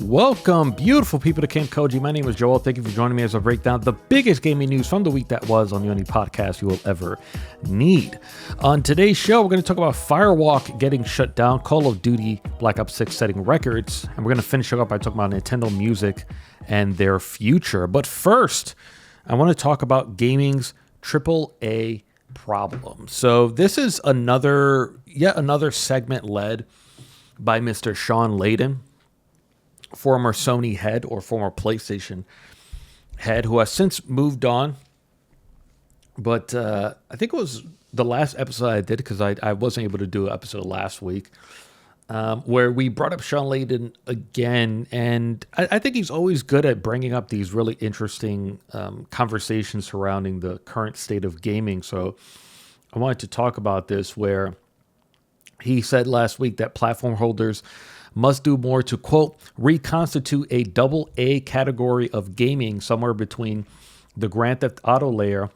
Welcome, beautiful people, to Camp Koji. My name is Joel. Thank you for joining me as I break down the biggest gaming news from the week that was on the only podcast you will ever need. On today's show, we're going to talk about Firewalk getting shut down, Call of Duty Black Ops 6 setting records, and we're going to finish it up by talking about Nintendo Music and their future. But first, I want to talk about gaming's AAA Problem. So this is yet another segment led by Mr. Sean Layden, former Sony head or former PlayStation head, who has since moved on. But I think it was the last episode I did, because I wasn't able to do an episode last week, where we brought up Sean Layden again. And I think he's always good at bringing up these really interesting conversations surrounding the current state of gaming. So I wanted to talk about this, where he said last week that platform holders must do more to, quote, reconstitute a AA category of gaming somewhere between the Grand Theft Auto layer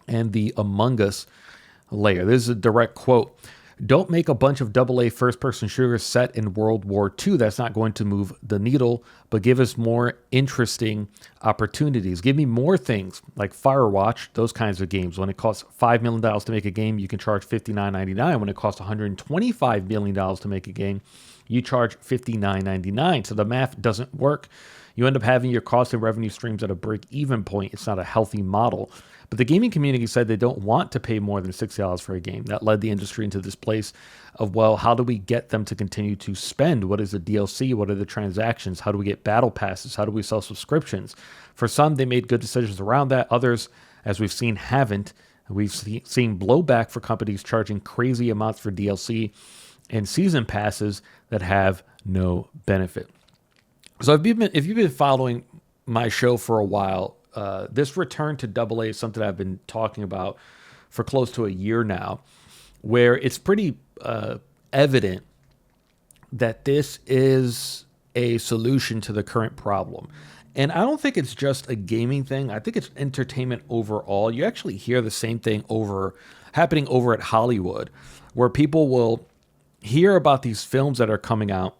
and the Among Us layer. This is a direct quote. Don't make a bunch of AA first-person shooters set in World War II. That's not going to move the needle, but give us more interesting opportunities. Give me more things like Firewatch, those kinds of games. When it costs $5 million to make a game, you can charge $59.99. When it costs $125 million to make a game, you charge $59.99. So the math doesn't work. You end up having your cost and revenue streams at a break-even point. It's not a healthy model. But the gaming community said they don't want to pay more than $60 for a game. That led the industry into this place of, well, how do we get them to continue to spend? What is the DLC? What are the transactions? How do we get battle passes? How do we sell subscriptions? For some, they made good decisions around that. Others, as we've seen, haven't. We've seen blowback for companies charging crazy amounts for DLC and season passes that have no benefit. So if you've been following my show for a while, this return to AA is something I've been talking about for close to a year now, where it's pretty evident that this is a solution to the current problem. And I don't think it's just a gaming thing. I think it's entertainment overall. You actually hear the same thing happening over at Hollywood, where people will hear about these films that are coming out.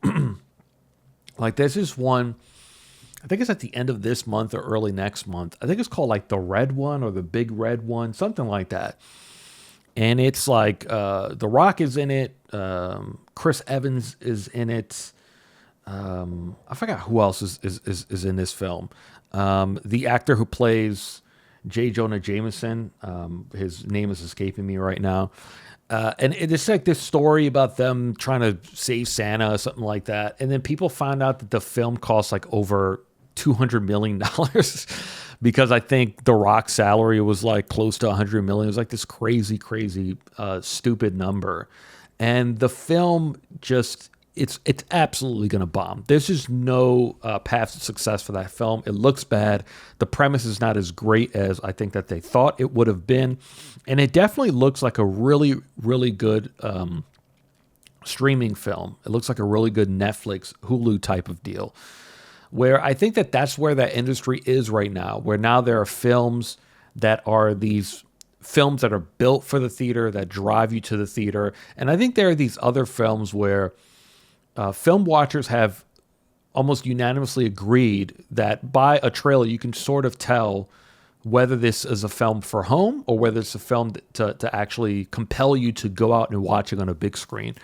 Like there's this one, I think it's at the end of this month or early next month. I think it's called like The Red One or The Big Red One, something like that. And it's like The Rock is in it. Chris Evans is in it. I forgot who else is in this film. The actor who plays J. Jonah Jameson, his name is escaping me right now. And it's like this story about them trying to save Santa or something like that. And then people found out that the film costs like over $200 million because I think The Rock's salary was like close to $100 million. It was like this crazy, stupid number. And the film just, it's absolutely going to bomb. There's just no path to success for that film. It looks bad. The premise is not as great as I think that they thought it would have been. And it definitely looks like a really, really good streaming film. It looks like a really good Netflix, Hulu type of deal, where I think that that's where that industry is right now, where now there are films that are these films that are built for the theater, that drive you to the theater. And I think there are these other films where film watchers have almost unanimously agreed that by a trailer, you can sort of tell whether this is a film for home or whether it's a film to actually compel you to go out and watch it on a big screen.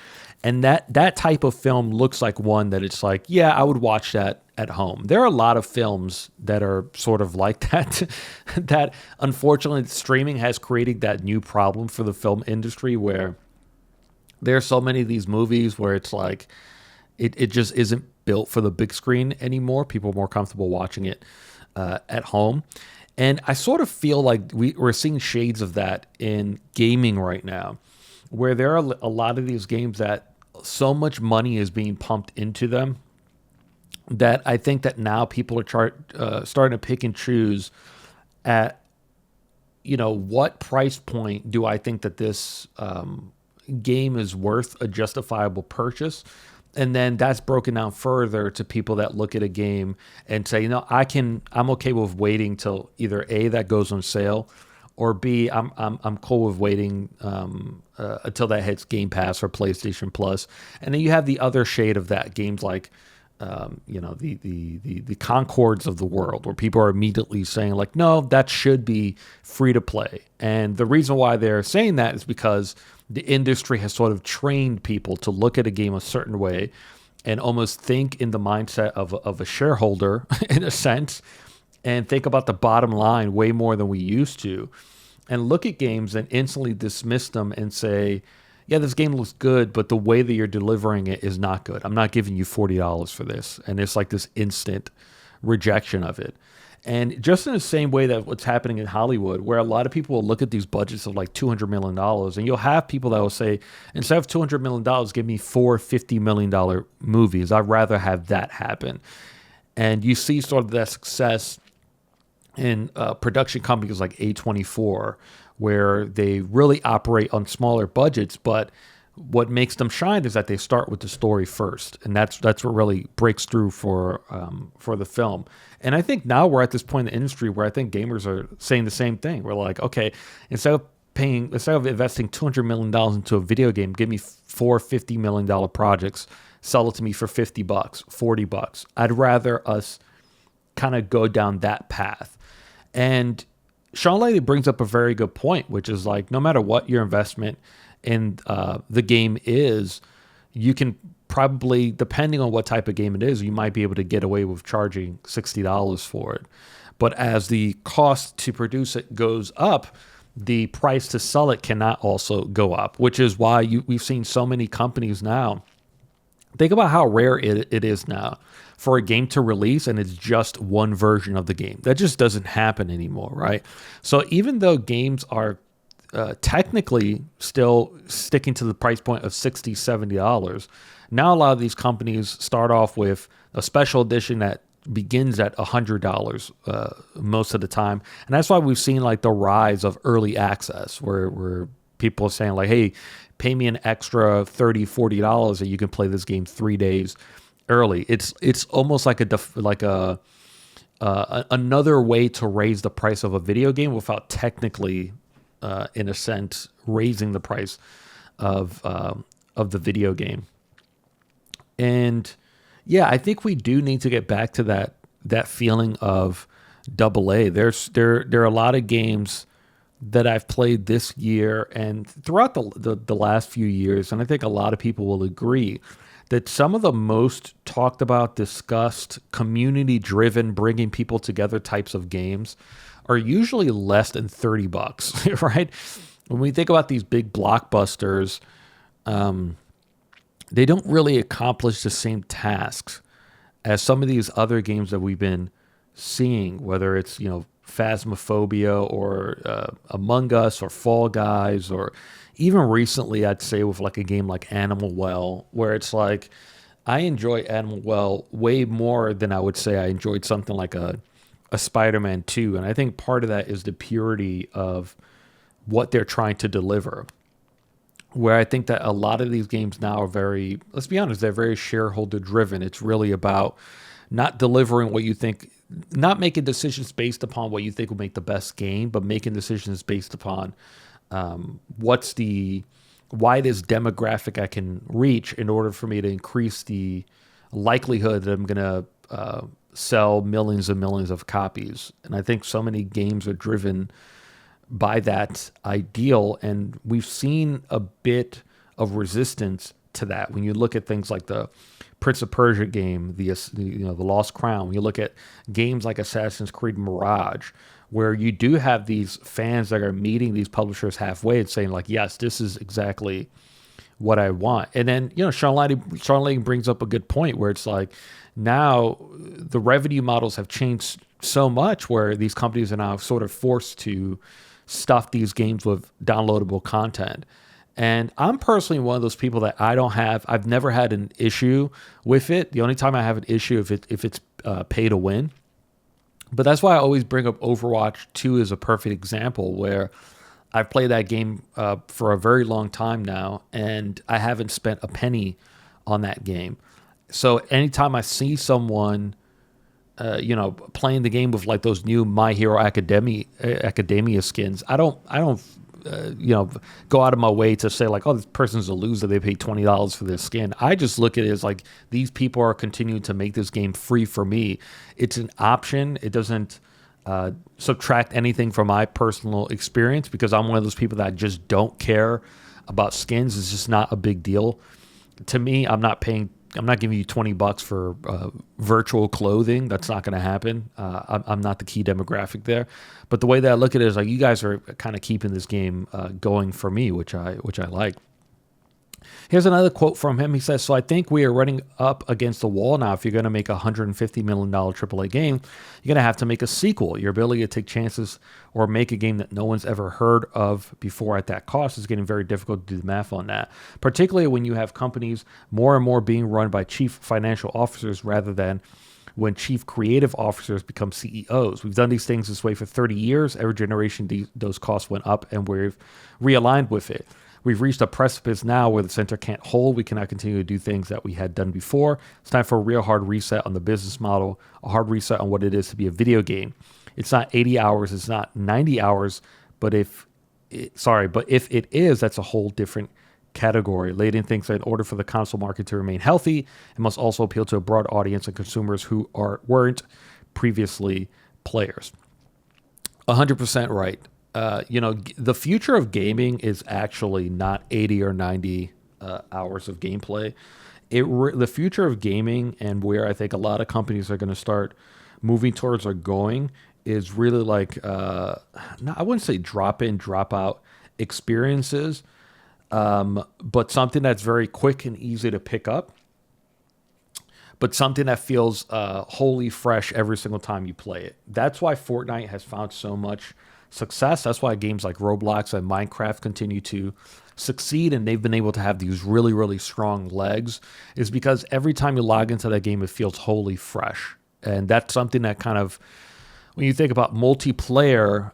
And that type of film looks like one that it's like, yeah, I would watch that at home. There are a lot of films that are sort of like that, that unfortunately streaming has created that new problem for the film industry, where there are so many of these movies where it's like, it just isn't built for the big screen anymore. People are more comfortable watching it at home. And I sort of feel like we're seeing shades of that in gaming right now, where there are a lot of these games that so much money is being pumped into them that I think that now people are starting to pick and choose at, what price point do I think that this game is worth a justifiable purchase? And then that's broken down further to people that look at a game and say, I'm okay with waiting till either A, that goes on sale, or B, I'm cool with waiting until that hits Game Pass or PlayStation Plus. And then you have the other shade of that, games like the Concords of the world, where people are immediately saying like, no, that should be free to play. And the reason why they're saying that is because the industry has sort of trained people to look at a game a certain way and almost think in the mindset of a shareholder in a sense, and think about the bottom line way more than we used to, and look at games and instantly dismiss them and say, yeah, this game looks good, but the way that you're delivering it is not good. I'm not giving you $40 for this. And it's like this instant rejection of it. And just in the same way that what's happening in Hollywood, where a lot of people will look at these budgets of like $200 million, and you'll have people that will say, instead of $200 million, give me four $50 million movies. I'd rather have that happen. And you see sort of that success in production companies like A24, where they really operate on smaller budgets, but what makes them shine is that they start with the story first, and that's what really breaks through for the film. And I think now we're at this point in the industry where I think gamers are saying the same thing. We're like, okay, instead of investing $200 million into a video game, give me four $50 million projects, sell it to me for $50, $40. I'd rather us kind of go down that path. And Sean Layley brings up a very good point, which is like, no matter what your investment in the game is, you can probably, depending on what type of game it is, you might be able to get away with charging $60 for it. But as the cost to produce it goes up, the price to sell it cannot also go up, which is why we've seen so many companies now. Think about how rare it is now for a game to release and it's just one version of the game. That just doesn't happen anymore, right? So even though games are technically still sticking to the price point of $60, $70, now a lot of these companies start off with a special edition that begins at $100 most of the time. And that's why we've seen like the rise of early access, where people are saying like, hey, pay me an extra $30, $40 and you can play this game 3 days early. It's almost like another way to raise the price of a video game without technically, in a sense, raising the price of the video game. And yeah, I think we do need to get back to that feeling of AA. There are a lot of games that I've played this year and throughout the last few years, and I think a lot of people will agree that some of the most talked about, discussed, community-driven, bringing people together types of games are usually less than $30, right? When we think about these big blockbusters, they don't really accomplish the same tasks as some of these other games that we've been seeing, whether it's, Phasmophobia or Among Us or Fall Guys, or even recently I'd say with like a game like Animal Well, where it's like I enjoy Animal Well way more than I would say I enjoyed something like a Spider-Man 2. And I think part of that is the purity of what they're trying to deliver, where I think that a lot of these games now are very, let's be honest, they're very shareholder driven. It's really about not delivering what you think, not making decisions based upon what you think will make the best game, but making decisions based upon what's the widest demographic I can reach in order for me to increase the likelihood that I'm going to sell millions and millions of copies. And I think so many games are driven by that ideal, and we've seen a bit of resistance to that. When you look at things like the Prince of Persia game, the Lost Crown, when you look at games like Assassin's Creed Mirage, where you do have these fans that are meeting these publishers halfway and saying like, yes, this is exactly what I want. And then, Sean Layden brings up a good point where it's like, now the revenue models have changed so much where these companies are now sort of forced to stuff these games with downloadable content. And I'm personally one of those people that I've never had an issue with it. The only time I have an issue if it's pay to win. But that's why I always bring up Overwatch 2 as a perfect example, where I've played that game for a very long time now, and I haven't spent a penny on that game. So anytime I see someone, playing the game with like those new My Hero Academia skins, I don't go out of my way to say like, oh, this person's a loser. They paid $20 for this skin. I just look at it as like, these people are continuing to make this game free for me. It's an option. It doesn't subtract anything from my personal experience, because I'm one of those people that just don't care about skins. It's just not a big deal to me. I'm not giving you $20 for virtual clothing. That's not going to happen. I'm not the key demographic there. But the way that I look at it is like, you guys are kind of keeping this game going for me, which I like. Here's another quote from him. He says, "So I think we are running up against the wall now. If you're going to make a $150 million AAA game, you're going to have to make a sequel. Your ability to take chances or make a game that no one's ever heard of before at that cost is getting very difficult to do the math on that, particularly when you have companies more and more being run by chief financial officers rather than when chief creative officers become CEOs. We've done these things this way for 30 years. Every generation, those costs went up, and we've realigned with it. We've reached a precipice now where the center can't hold. We cannot continue to do things that we had done before. It's time for a real hard reset on the business model, a hard reset on what it is to be a video game. It's not 80 hours, it's not 90 hours, but if it is, that's a whole different category." Layden thinks that in order for the console market to remain healthy, it must also appeal to a broad audience of consumers who weren't previously players. 100% right. The future of gaming is actually not 80 or 90 hours of gameplay. The future of gaming, and where I think a lot of companies are going to start moving towards or going, is really like, I wouldn't say drop in, drop out experiences, but something that's very quick and easy to pick up, but something that feels wholly fresh every single time you play it. That's why Fortnite has found so much success. That's why games like Roblox and Minecraft continue to succeed, and they've been able to have these really, really strong legs, is because every time you log into that game, it feels wholly fresh. And that's something that kind of, when you think about multiplayer,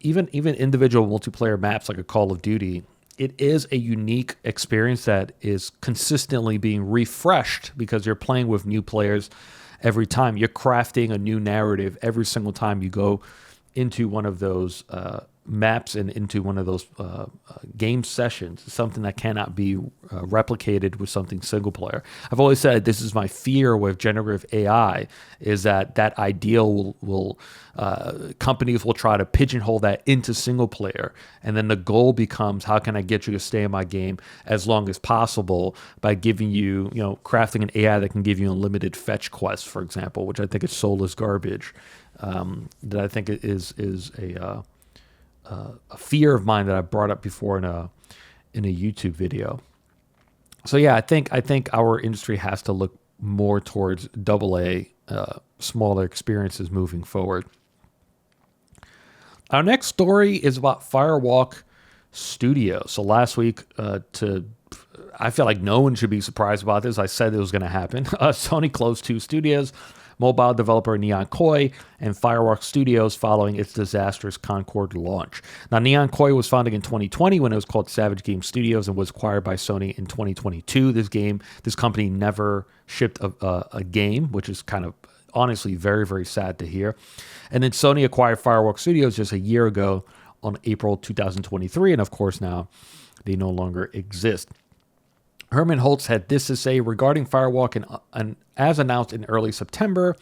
even individual multiplayer maps like a Call of Duty, it is a unique experience that is consistently being refreshed because you're playing with new players every time. You're crafting a new narrative every single time you go into one of those maps and into one of those game sessions. It's something that cannot be replicated with something single player. I've always said this is my fear with generative AI, is that ideal will companies will try to pigeonhole that into single player, and then the goal becomes, how can I get you to stay in my game as long as possible by giving you, crafting an AI that can give you unlimited fetch quests, for example, which I think is soulless garbage. That I think is a fear of mine that I brought up before in a YouTube video. So yeah, I think our industry has to look more towards AA, smaller experiences moving forward. Our next story is about Firewalk Studios. So last week, I feel like no one should be surprised about this. I said it was going to happen. Sony closed 2 studios, mobile developer Neon Koi and Firewalk Studios, following its disastrous Concord launch. Now, Neon Koi was founded in 2020 when it was called Savage Game Studios and was acquired by Sony in 2022. This company never shipped a game, which is kind of honestly very, very sad to hear. And then Sony acquired Firewalk Studios just a year ago on April 2023, and of course now they no longer exist. Herman Holtz had this to say regarding Firewalk, and as announced in early September,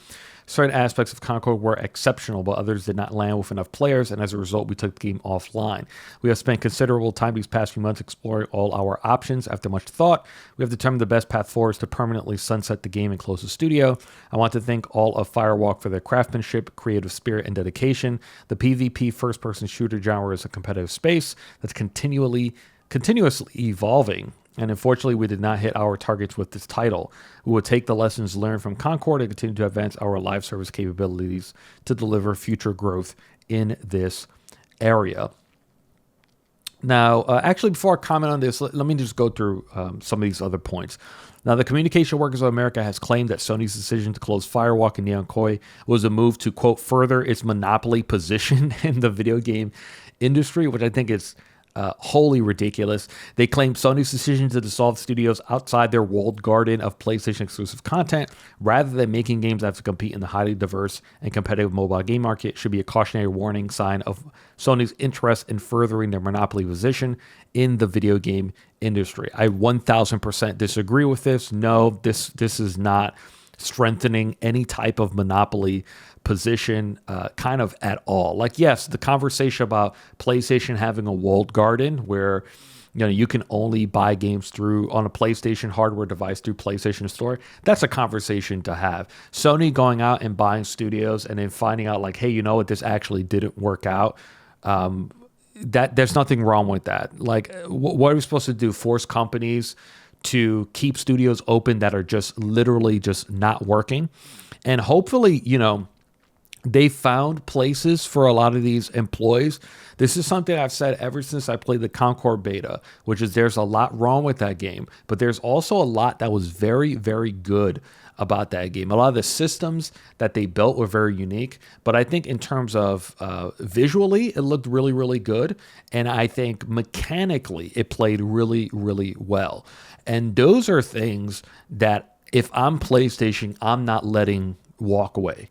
certain aspects of Concord were exceptional, but others did not land with enough players, and as a result, we took the game offline. We have spent considerable time these past few months exploring all our options. After much thought, we have determined the best path forward is to permanently sunset the game and close the studio. I want to thank all of Firewalk for their craftsmanship, creative spirit, and dedication. The PvP first-person shooter genre is a competitive space that's continuously evolving. And unfortunately, we did not hit our targets with this title. We will take the lessons learned from Concord and continue to advance our live service capabilities to deliver future growth in this area. Now, actually, before I comment on this, let me just go through some of these other points. Now, the Communication Workers of America has claimed that Sony's decision to close Firewalk and Neon Koi was a move to, quote, further its monopoly position in the video game industry, which I think is wholly ridiculous. They claim Sony's decision to dissolve studios outside their walled garden of PlayStation exclusive content, rather than making games that have to compete in the highly diverse and competitive mobile game market, should be a cautionary warning sign of Sony's interest in furthering their monopoly position in the video game industry. I 1000% disagree with this. No, this is not strengthening any type of monopoly position kind of at all. Like, yes, the conversation about PlayStation having a walled garden where you can only buy games through on a PlayStation hardware device through PlayStation Store, that's a conversation to have. Sony going out and buying studios and then finding out like, hey, you know what, this actually didn't work out. That there's nothing wrong with that. Like, what are we supposed to do? Force companies to keep studios open that are just literally just not working? And hopefully, they found places for a lot of these employees. This is something I've said ever since I played the Concord beta, which is there's a lot wrong with that game, but there's also a lot that was very, very good about that game. A lot of the systems that they built were very unique, but I think in terms of visually, it looked really, really good. And I think mechanically, it played really, really well. And those are things that if I'm PlayStation, I'm not letting walk away.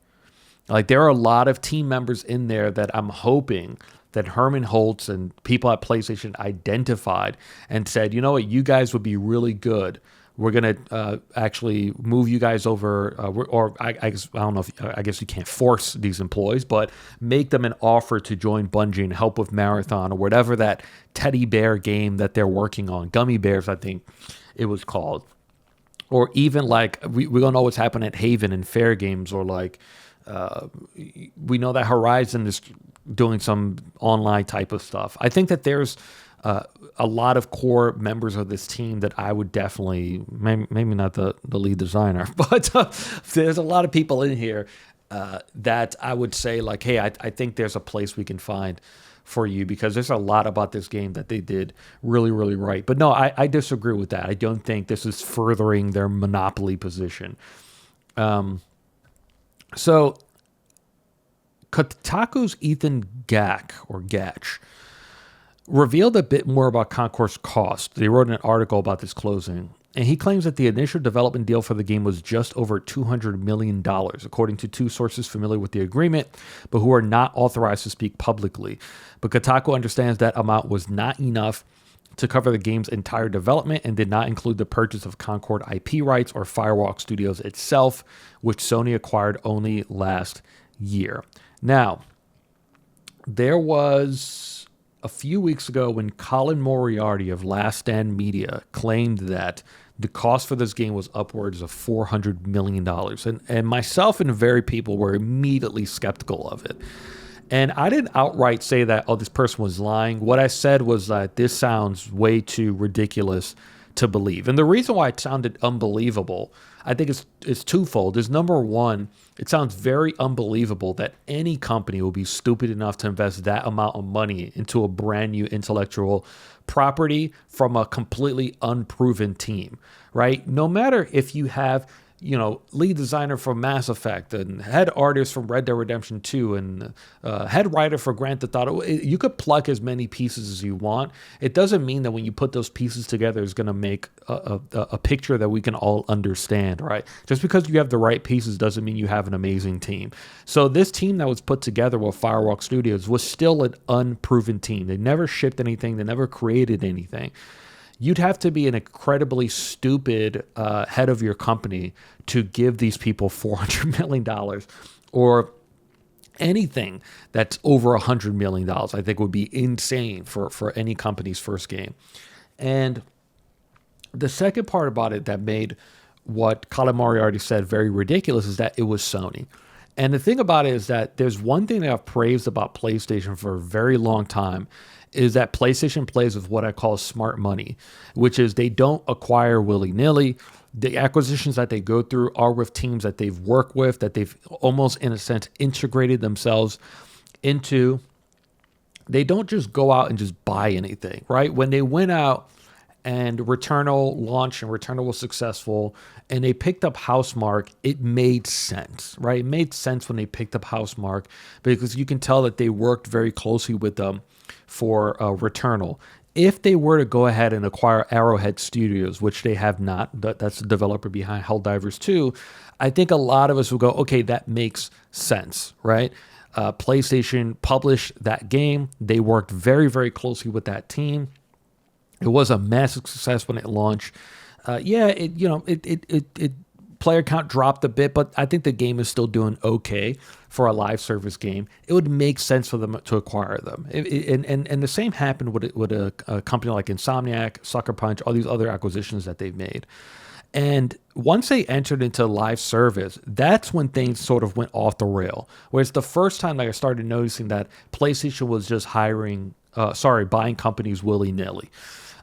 Like, there are a lot of team members in there that I'm hoping that Herman Holtz and people at PlayStation identified and said, you know what, you guys would be really good. We're going to actually move you guys over, or I don't know if, I guess you can't force these employees, but make them an offer to join Bungie and help with Marathon or whatever that teddy bear game that they're working on. Gummy Bears, I think it was called. Or even like, we don't know what's happening at Haven and Fair Games, or like, we know that Horizon is doing some online type of stuff. I think that there's a lot of core members of this team that I would definitely, maybe not the lead designer, but there's a lot of people in here that I would say like, hey, I think there's a place we can find for you, because there's a lot about this game that they did really, really right. But no, I disagree with that. I don't think this is furthering their monopoly position. So, Kotaku's Ethan Gach revealed a bit more about Concord's cost. They wrote an article about this closing, and he claims that the initial development deal for the game was just over $200 million, according to two sources familiar with the agreement, but who are not authorized to speak publicly. But Kotaku understands that amount was not enough to cover the game's entire development and did not include the purchase of Concord IP rights or Firewalk Studios itself, which Sony acquired only last year. Now, there was a few weeks ago when Colin Moriarty of Last Stand Media claimed that the cost for this game was upwards of $400 million. And myself and very people were immediately skeptical of it. And I didn't outright say that, oh, this person was lying. What I said was that this sounds way too ridiculous to believe. And the reason why it sounded unbelievable, I think is twofold. Is number one, it sounds very unbelievable that any company will be stupid enough to invest that amount of money into a brand new intellectual property from a completely unproven team, right? No matter if you have, lead designer from Mass Effect and head artist from Red Dead Redemption 2 and head writer for Grand Theft Auto, you could pluck as many pieces as you want. It doesn't mean that when you put those pieces together, it's going to make a picture that we can all understand, right? Just because you have the right pieces doesn't mean you have an amazing team. So this team that was put together with Firewalk Studios was still an unproven team. They never shipped anything. They never created anything. You'd have to be an incredibly stupid head of your company to give these people $400 million or anything that's over $100 million. I think would be insane for any company's first game. And the second part about it that made what Colin Moriarty said very ridiculous is that it was Sony. And the thing about it is that there's one thing that I've praised about PlayStation for a very long time, is that PlayStation plays with what I call smart money, which is they don't acquire willy-nilly. The acquisitions that they go through are with teams that they've worked with, that they've almost, in a sense, integrated themselves into. They don't just go out and just buy anything, right? When they went out and Returnal launched, and Returnal was successful, and they picked up Housemarque, it made sense, right? It made sense when they picked up Housemarque because you can tell that they worked very closely with them for Returnal. If they were to go ahead and acquire Arrowhead Studios, which they have not, that's the developer behind Helldivers 2, I think a lot of us will go, okay, that makes sense, right? PlayStation published that game. They worked very, very closely with that team. It was a massive success when it launched. Player count dropped a bit, but I think the game is still doing okay for a live service game. It would make sense for them to acquire them. And the same happened with a company like Insomniac, Sucker Punch, all these other acquisitions that they've made. And once they entered into live service, that's when things sort of went off the rail. Whereas the first time I started noticing that PlayStation was just buying companies willy-nilly.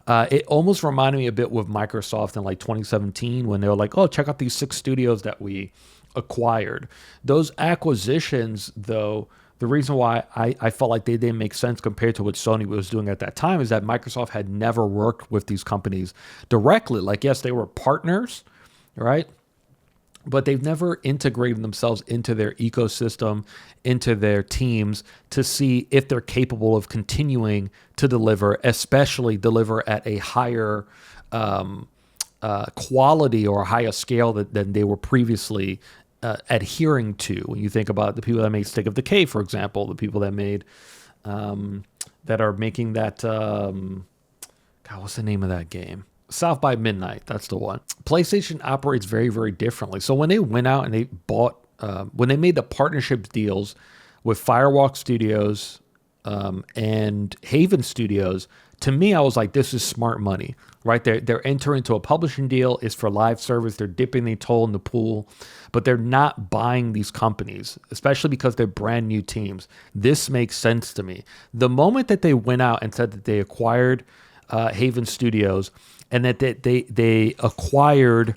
It almost reminded me a bit with Microsoft in like 2017 when they were like, oh, check out these 6 studios that we acquired. Those acquisitions, though, the reason why I felt like they didn't make sense compared to what Sony was doing at that time is that Microsoft had never worked with these companies directly. Like, yes, they were partners, right? But they've never integrated themselves into their ecosystem, into their teams to see if they're capable of continuing to deliver, especially deliver at a higher quality or a higher scale than they were previously adhering to. When you think about the people that made Stick of Decay, for example, the people that made that are making that what's the name of that game? South by Midnight, that's the one. PlayStation operates very, very differently. So when they went out and they bought, when they made the partnership deals with Firewalk Studios and Haven Studios, to me, I was like, this is smart money, right? They're entering into a publishing deal. It's for live service. They're dipping their toe in the pool, but they're not buying these companies, especially because they're brand new teams. This makes sense to me. The moment that they went out and said that they acquired Haven Studios, and that they acquired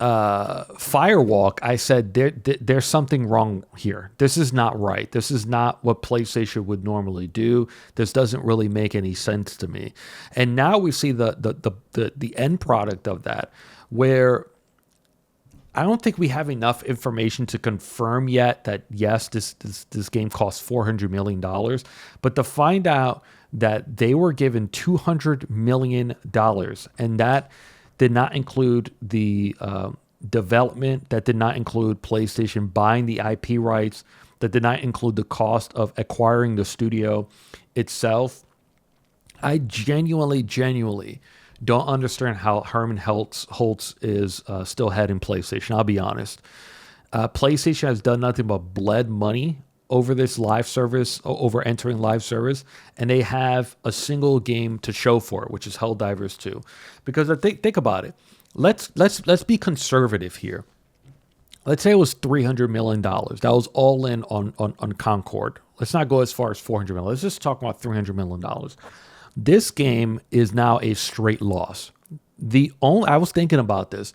Firewalk, I said there's something wrong here. This is not right. This is not what PlayStation would normally do. This doesn't really make any sense to me. And now we see the end product of that, where I don't think we have enough information to confirm yet that yes, this game costs $400 million, but to find out that they were given $200 million, and that did not include the development, that did not include PlayStation buying the IP rights, that did not include the cost of acquiring the studio itself. I genuinely don't understand how Herman Holtz is still heading PlayStation. I'll be honest. PlayStation has done nothing but bled money over this live service, over entering live service, and they have a single game to show for it, which is Helldivers 2. Because I think about it. Let's be conservative here. Let's say it was $300 million. That was all in on Concord. Let's not go as far as $400 million. Let's just talk about $300 million. This game is now a straight loss. I was thinking about this.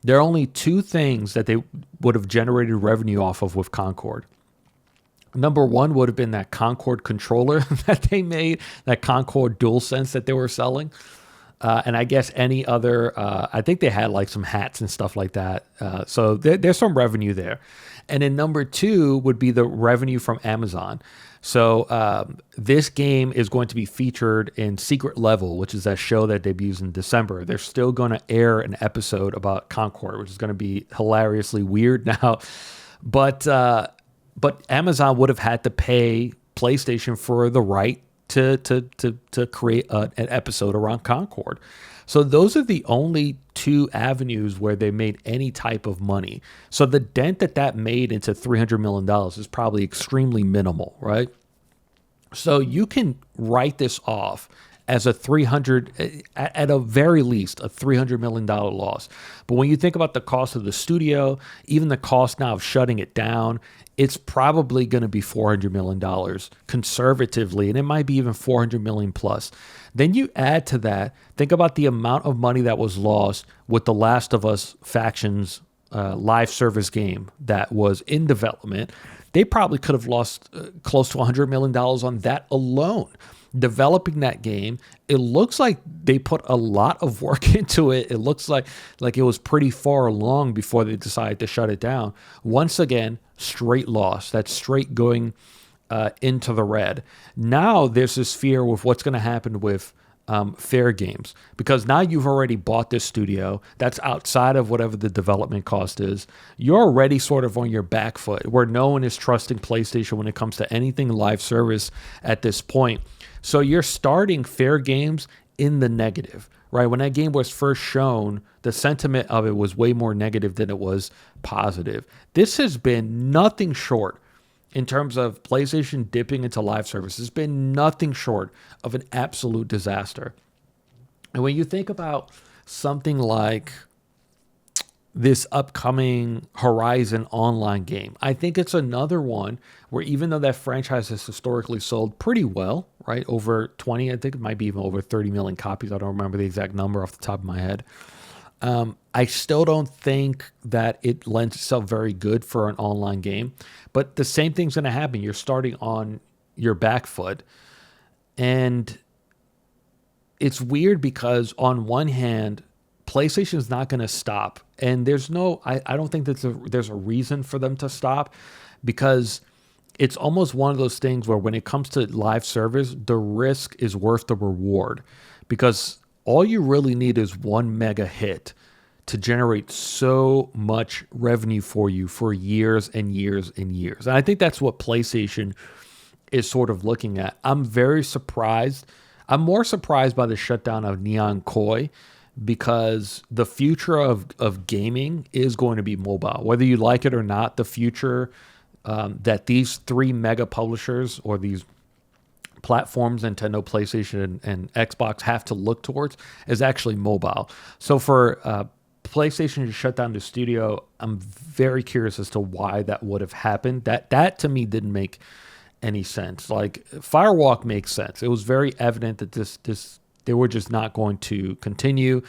There are only 2 things that they would have generated revenue off of with Concord. Number one would have been that Concord controller that they made, that Concord DualSense that they were selling. And I guess any other, I think they had like some hats and stuff like that. So there's some revenue there. And then number 2 would be the revenue from Amazon. So this game is going to be featured in Secret Level, which is that show that debuts in December. They're still going to air an episode about Concord, which is going to be hilariously weird now. But Amazon would have had to pay PlayStation for the right to create an episode around Concord. So those are the only 2 avenues where they made any type of money. So the dent that made into $300 million is probably extremely minimal, right? So you can write this off as at a very least, a $300 million loss. But when you think about the cost of the studio, even the cost now of shutting it down, it's probably going to be $400 million conservatively, and it might be even $400 million plus. Then you add to that, think about the amount of money that was lost with The Last of Us Factions live service game that was in development. They probably could have lost close to $100 million on that alone. developing that game. It looks like they put a lot of work into it. It looks like it was pretty far along before they decided to shut it down. Once again, straight loss. That's straight going into the red. Now there's this fear with what's going to happen with Fair Games, because now you've already bought this studio that's outside of whatever the development cost is. You're already sort of on your back foot, where no one is trusting PlayStation when it comes to anything live service at this point. So you're starting Fair Games in the negative, right? When that game was first shown, the sentiment of it was way more negative than it was positive. This has been nothing short in terms of PlayStation dipping into live service. It's been nothing short of an absolute disaster. And when you think about something like this upcoming Horizon online game, I think it's another one where, even though that franchise has historically sold pretty well, right? Over 20, I think it might be even over 30 million copies. I don't remember the exact number off the top of my head. I still don't think that it lends itself very good for an online game. But the same thing's going to happen. You're starting on your back foot. And it's weird because on one hand, PlayStation is not going to stop. And there's no, I don't think that there's a reason for them to stop, because it's almost one of those things where when it comes to live service, the risk is worth the reward, because all you really need is one mega hit to generate so much revenue for you for years and years and years. And I think that's what PlayStation is sort of looking at. I'm very surprised. I'm more surprised by the shutdown of Neon Koi, because the future of gaming is going to be mobile. Whether you like it or not, the future that these three mega publishers, or these platforms, Nintendo, PlayStation, and Xbox, have to look towards is actually mobile. So for PlayStation to shut down the studio, I'm very curious as to why that would have happened. That to me didn't make any sense. Like, Firewalk makes sense. It was very evident that this they were just not going to continue.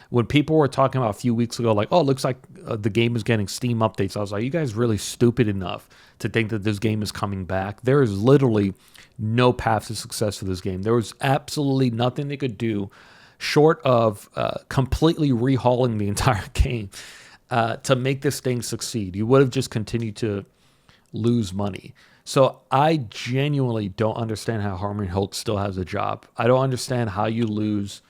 When people were talking about a few weeks ago, like, oh, it looks like the game is getting Steam updates, I was like, you guys really stupid enough to think that this game is coming back? There is literally no path to success for this game. There was absolutely nothing they could do short of completely rehauling the entire game to make this thing succeed. You would have just continued to lose money. So I genuinely don't understand how Harmon Holt still has a job. I don't understand how you lose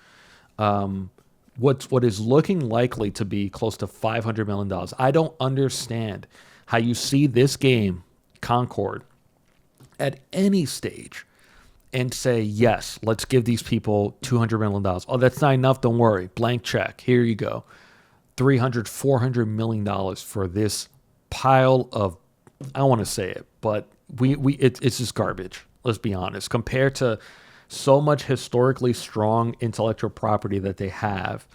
what is looking likely to be close to $500 million. I don't understand how you see this game, Concord, at any stage and say, yes, let's give these people $200 million. Oh, that's not enough. Don't worry. Blank check. Here you go. $300, $400 million for this pile of, I don't want to say it, but it's just garbage. Let's be honest. Compared to so much historically strong intellectual property that they have,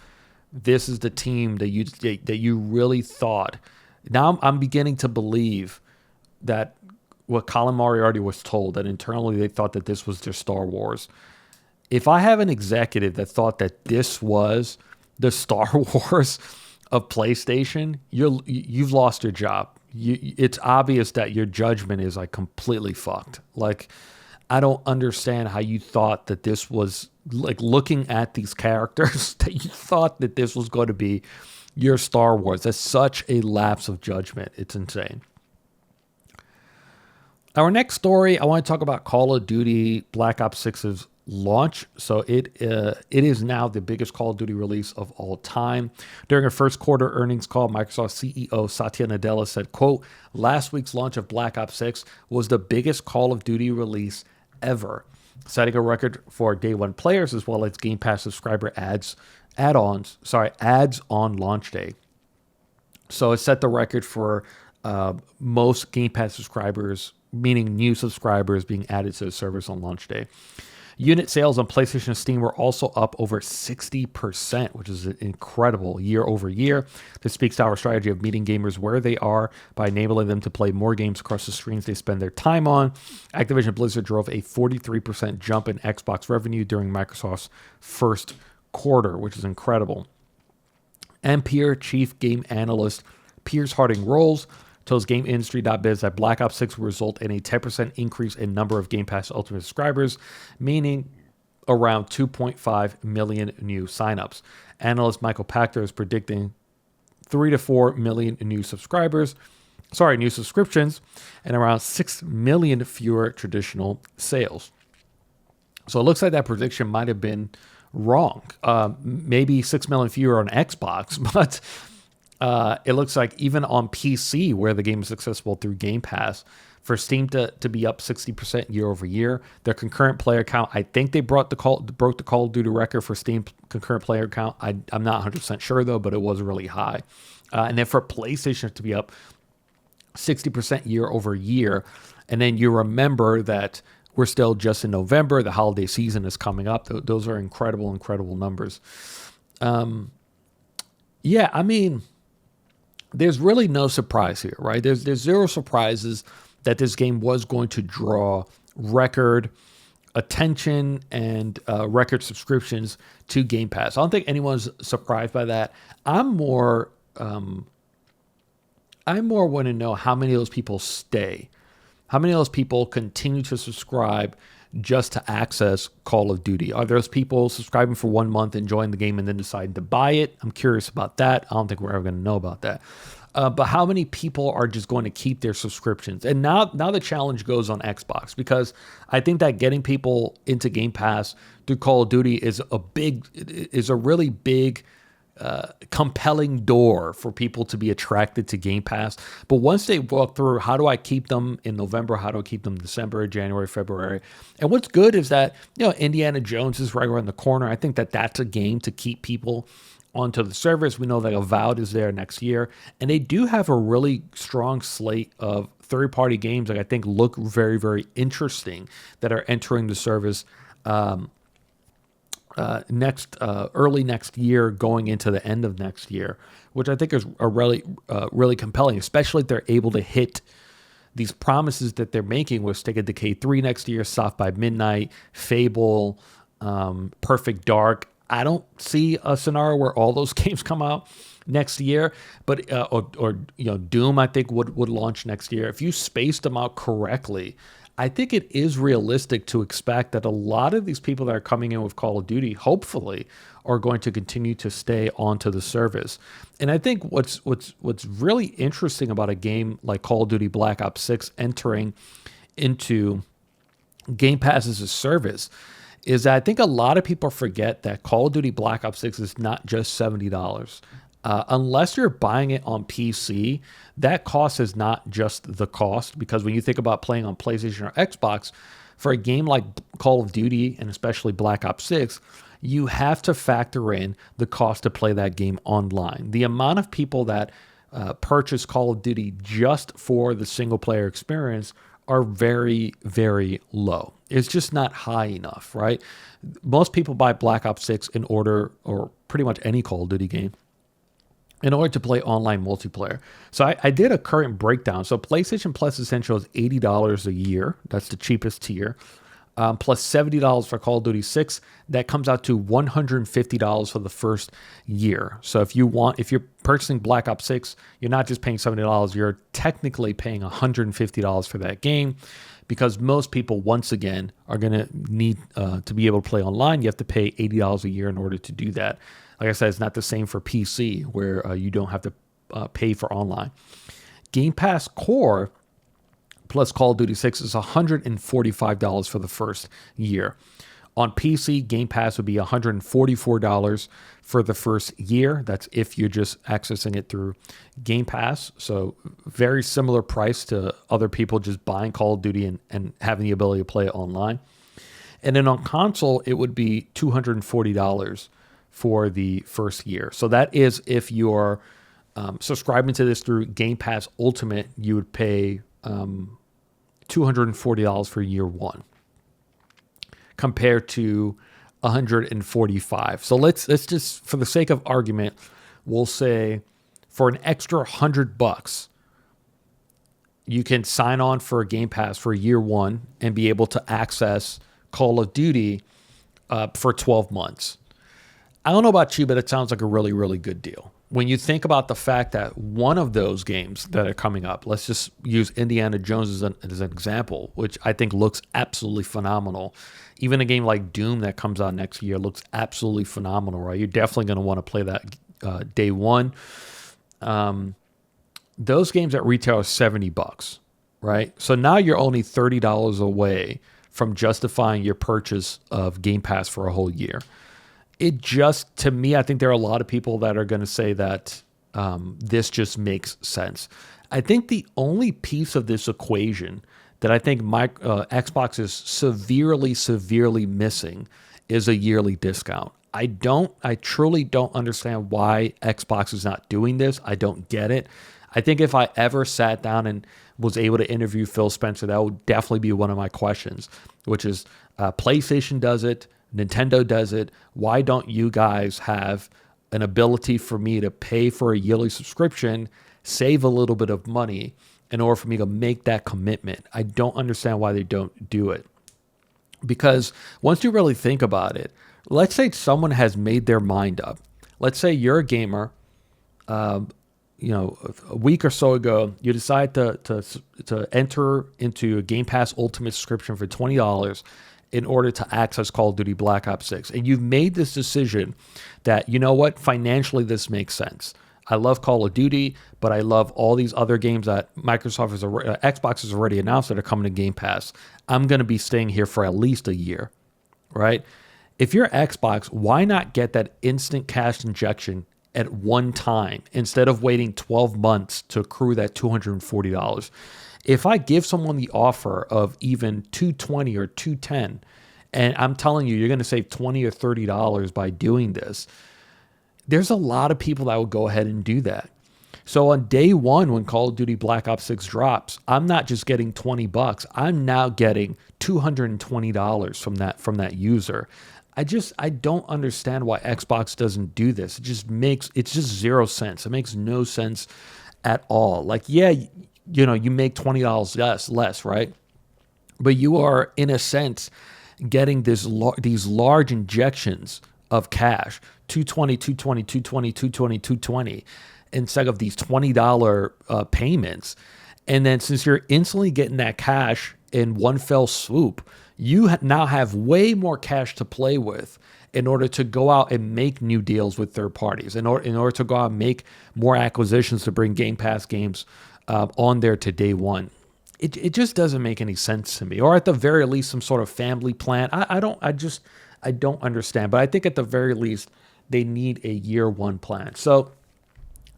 this is the team that you really thought. Now I'm beginning to believe that what Colin Moriarty was told, that internally they thought that this was their Star Wars. If I have an executive that thought that this was the Star Wars of PlayStation, you've lost your job. It's obvious that your judgment is like completely fucked. Like, I don't understand how you thought that this was, like, looking at these characters, that you thought that this was going to be your Star Wars. That's such a lapse of judgment. It's insane. Our next story, I want to talk about Call of Duty Black Ops 6's launch. So it is now the biggest Call of Duty release of all time. During a first quarter earnings call, Microsoft CEO Satya Nadella said, quote, "Last week's launch of Black Ops 6 was the biggest Call of Duty release ever, setting a record for day one players as well as Game Pass subscriber ads on launch day." So it set the record for most Game Pass subscribers, meaning new subscribers, being added to the service on launch day. Unit sales on PlayStation and Steam were also up over 60%, which is incredible year over year. This speaks to our strategy of meeting gamers where they are by enabling them to play more games across the screens they spend their time on. Activision Blizzard drove a 43% jump in Xbox revenue during Microsoft's first quarter, which is incredible. Ampere chief game analyst Piers Harding-Rolls tells GameIndustry.biz that Black Ops 6 will result in a 10% increase in number of Game Pass Ultimate subscribers, meaning around 2.5 million new signups. Analyst Michael Pachter is predicting 3 to 4 million new subscribers, new subscriptions, and around 6 million fewer traditional sales. So it looks like that prediction might have been wrong. Maybe 6 million fewer on Xbox, but it looks like even on PC, where the game is accessible through Game Pass, for Steam to be up 60% year over year. Their concurrent player count, I think they broke the Call of Duty record for Steam concurrent player count. I'm not 100% sure though, but it was really high. And then for PlayStation to be up 60% year over year. And then you remember that we're still just in November. The holiday season is coming up. Those are incredible, incredible numbers. Yeah, I mean, there's really no surprise here, right? There's zero surprises that this game was going to draw record attention and record subscriptions to Game Pass. I don't think anyone's surprised by that. I'm more want to know how many of those people stay. How many of those people continue to subscribe just to access Call of Duty? Are those people subscribing for 1 month, enjoying the game, and then deciding to buy it? I'm curious about that. I don't think we're ever going to know about that. But how many people are just going to keep their subscriptions? And now the challenge goes on Xbox, because I think that getting people into Game Pass through Call of Duty is a really big compelling door for people to be attracted to Game Pass. But once they walk through, how do I keep them in November? How do I keep them in December, January, February? And what's good is that, Indiana Jones is right around the corner. I think that that's a game to keep people onto the service. We know that Avowed is there next year, and they do have a really strong slate of third-party games that I think look very, very interesting that are entering the service early next year, going into the end of next year, which I think is a really compelling, especially if they're able to hit these promises that they're making with State of Decay 3 next year, South by Midnight, Fable, Perfect Dark. I don't see a scenario where all those games come out next year, but Doom, I think would launch next year. If you spaced them out correctly, I think it is realistic to expect that a lot of these people that are coming in with Call of Duty, hopefully, are going to continue to stay onto the service. And I think what's really interesting about a game like Call of Duty Black Ops 6 entering into Game Pass as a service is that I think a lot of people forget that Call of Duty Black Ops 6 is not just $70. Unless you're buying it on PC, that cost is not just the cost, because when you think about playing on PlayStation or Xbox, for a game like Call of Duty and especially Black Ops 6, you have to factor in the cost to play that game online. The amount of people that purchase Call of Duty just for the single player experience are very, very low. It's just not high enough, right? Most people buy Black Ops 6 or pretty much any Call of Duty game, in order to play online multiplayer. So I did a current breakdown. So PlayStation Plus Essential is $80 a year. That's the cheapest tier. Plus $70 for Call of Duty 6. That comes out to $150 for the first year. So if you're purchasing Black Ops 6, you're not just paying $70, you're technically paying $150 for that game, because most people, once again, are going to need to be able to play online. You have to pay $80 a year in order to do that. Like I said, it's not the same for PC, where you don't have to pay for online. Game Pass Core plus Call of Duty 6 is $145 for the first year. On PC, Game Pass would be $144 for the first year. That's if you're just accessing it through Game Pass. So very similar price to other people just buying Call of Duty and having the ability to play it online. And then on console, it would be $240 for the first year. So that is if you're subscribing to this through Game Pass Ultimate, you would pay $240 for year one, compared to $145. So let's just, for the sake of argument, we'll say for an extra $100, you can sign on for a Game Pass for year one and be able to access Call of Duty for 12 months. I don't know about you, but it sounds like a really, really good deal. when you think about the fact that one of those games that are coming up, let's just use Indiana Jones as an example, which I think looks absolutely phenomenal. Even a game like Doom that comes out next year looks absolutely phenomenal, right? You're definitely going to want to play that day one. Those games at retail are $70, right? So now you're only $30 away from justifying your purchase of Game Pass for a whole year. It just, to me, I think there are a lot of people that are going to say that this just makes sense. I think the only piece of this equation that I think Xbox is severely missing is a yearly discount. I truly don't understand why Xbox is not doing this. I don't get it. I think if I ever sat down and was able to interview Phil Spencer, that would definitely be one of my questions, which is PlayStation does it, Nintendo does it. Why don't you guys have an ability for me to pay for a yearly subscription, save a little bit of money in order for me to make that commitment? I don't understand why they don't do it. Because once you really think about it, let's say someone has made their mind up. Let's say you're a gamer, a week or so ago, you decide to enter into a Game Pass Ultimate subscription for $20 in order to access Call of Duty Black Ops 6. And you've made this decision that, you know what, financially this makes sense. I love Call of Duty, but I love all these other games that Xbox has already announced that are coming to Game Pass. I'm going to be staying here for at least a year, right? If you're Xbox, why not get that instant cash injection at one time instead of waiting 12 months to accrue that $240? If I give someone the offer of even $220 or $210, and I'm telling you, you're going to save $20 or $30 by doing this, there's a lot of people that will go ahead and do that. So on day one, when Call of Duty Black Ops 6 drops, I'm not just getting $20. I'm now getting $220 from that user. I don't understand why Xbox doesn't do this. It's just 0 cents. It makes no sense at all. Like, yeah, you make $20 less, right? But you are, in a sense, getting these large injections of cash, $220, instead of these $20 payments. And then since you're instantly getting that cash in one fell swoop, you now have way more cash to play with in order to go out and make new deals with third parties, in order to go out and make more acquisitions to bring Game Pass games on there to day one. It just doesn't make any sense to me. Or at the very least, some sort of family plan. I don't understand. But I think at the very least, they need a year one plan. So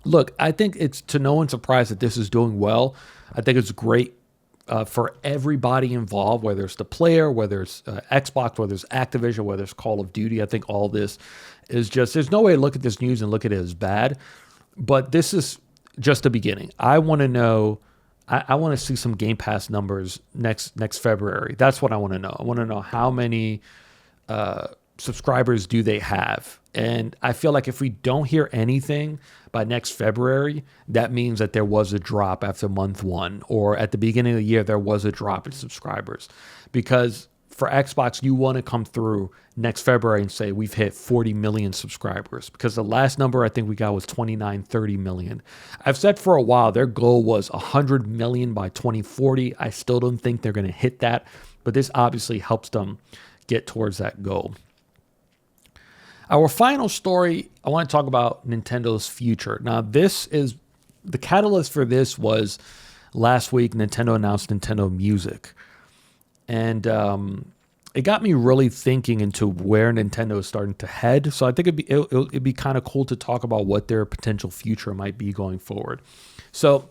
look, I think it's to no one's surprise that this is doing well. I think it's great for everybody involved, whether it's the player, whether it's Xbox, whether it's Activision, whether it's Call of Duty. I think all this is just, there's no way to look at this news and look at it as bad. But this is just the beginning. I want to know, I want to see some Game Pass numbers next February. That's what I want to know. I want to know how many subscribers do they have. And I feel like if we don't hear anything by next February, that means that there was a drop after month one, or at the beginning of the year, there was a drop in subscribers. Because for Xbox, you want to come through next February and say, we've hit 40 million subscribers. Because the last number I think we got was 29, 30 million. I've said for a while, their goal was 100 million by 2040. I still don't think they're going to hit that. But this obviously helps them get towards that goal. Our final story, I want to talk about Nintendo's future. Now, this is the catalyst for this was last week, Nintendo announced Nintendo Music. And it got me really thinking into where Nintendo is starting to head. So I think it'd be kind of cool to talk about what their potential future might be going forward. So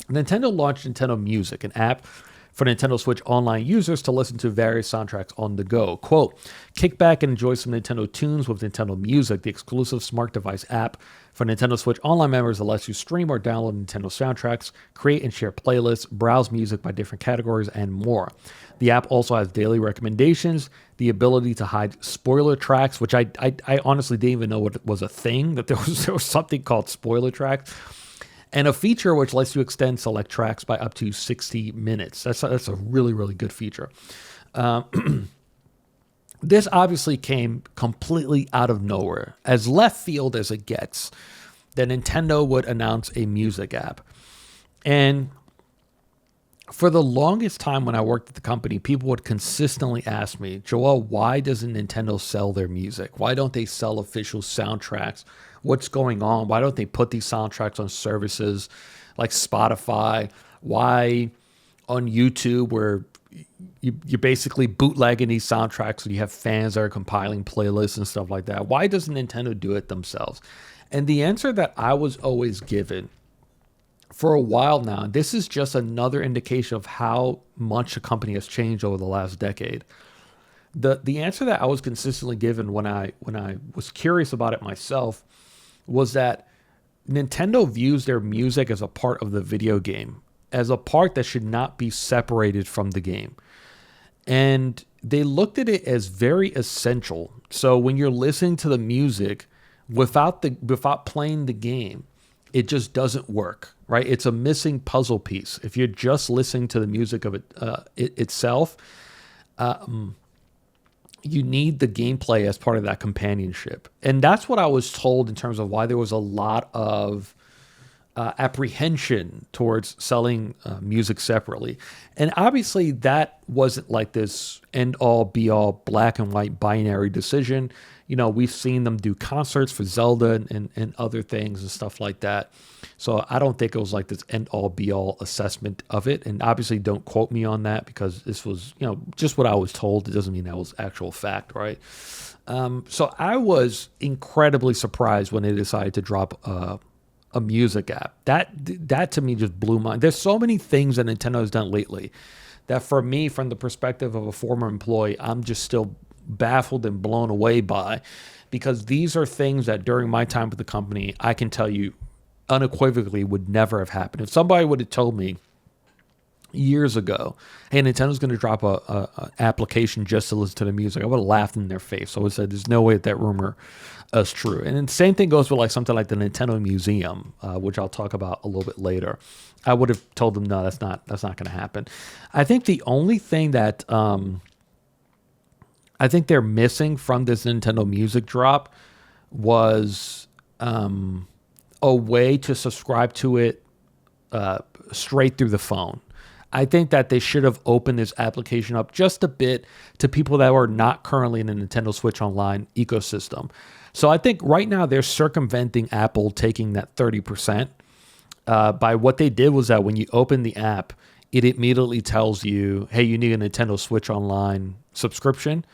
Nintendo launched Nintendo Music, an app for Nintendo Switch Online users to listen to various soundtracks on the go. Quote, kick back and enjoy some Nintendo tunes with Nintendo Music, the exclusive smart device app for Nintendo Switch Online members that lets you stream or download Nintendo soundtracks, create and share playlists, browse music by different categories, and more. The app also has daily recommendations, the ability to hide spoiler tracks, which I honestly didn't even know what was a thing, that there was something called spoiler tracks, and a feature which lets you extend select tracks by up to 60 minutes. That's a really, really good feature. This obviously came completely out of nowhere, as left field as it gets. that Nintendo would announce a music app. And for the longest time when I worked at the company, people would consistently ask me, Joel, why doesn't Nintendo sell their music? Why don't they sell official soundtracks? What's going on? Why don't they put these soundtracks on services like Spotify? Why on YouTube, where you're basically bootlegging these soundtracks and you have fans that are compiling playlists and stuff like that? Why doesn't Nintendo do it themselves? And the answer that I was always given for a while now, and this is just another indication of how much the company has changed over the last decade. The answer that I was consistently given when I was curious about it myself was that Nintendo views their music as a part of the video game, as a part that should not be separated from the game. And they looked at it as very essential. So when you're listening to the music without playing the game, it just doesn't work, right? It's a missing puzzle piece. If you're just listening to the music of itself, you need the gameplay as part of that companionship. And that's what I was told in terms of why there was a lot of apprehension towards selling music separately. And obviously that wasn't like this end-all, be-all, black and white binary decision. You know, we've seen them do concerts for Zelda and other things and stuff like that. So I don't think it was like this end-all, be-all assessment of it. And obviously don't quote me on that, because this was, you know, just what I was told. It doesn't mean that was actual fact, right? So I was incredibly surprised when they decided to drop a music app. That to me just blew my mind. There's so many things that Nintendo has done lately that for me, from the perspective of a former employee, I'm just still baffled and blown away by, because these are things that during my time with the company, I can tell you unequivocally would never have happened. If somebody would have told me years ago, hey, Nintendo's going to drop a application just to listen to the music, I would have laughed in their face. I would have said, there's no way that rumor is true. And then the same thing goes with like something like the Nintendo Museum, which I'll talk about a little bit later. I would have told them, no, that's not going to happen. I think the only thing that I think they're missing from this Nintendo Music drop was a way to subscribe to it straight through the phone. I think that they should have opened this application up just a bit to people that were not currently in the Nintendo Switch Online ecosystem. So I think right now they're circumventing Apple taking that 30%. By what they did was that when you open the app, it immediately tells you, hey, you need a Nintendo Switch Online subscription.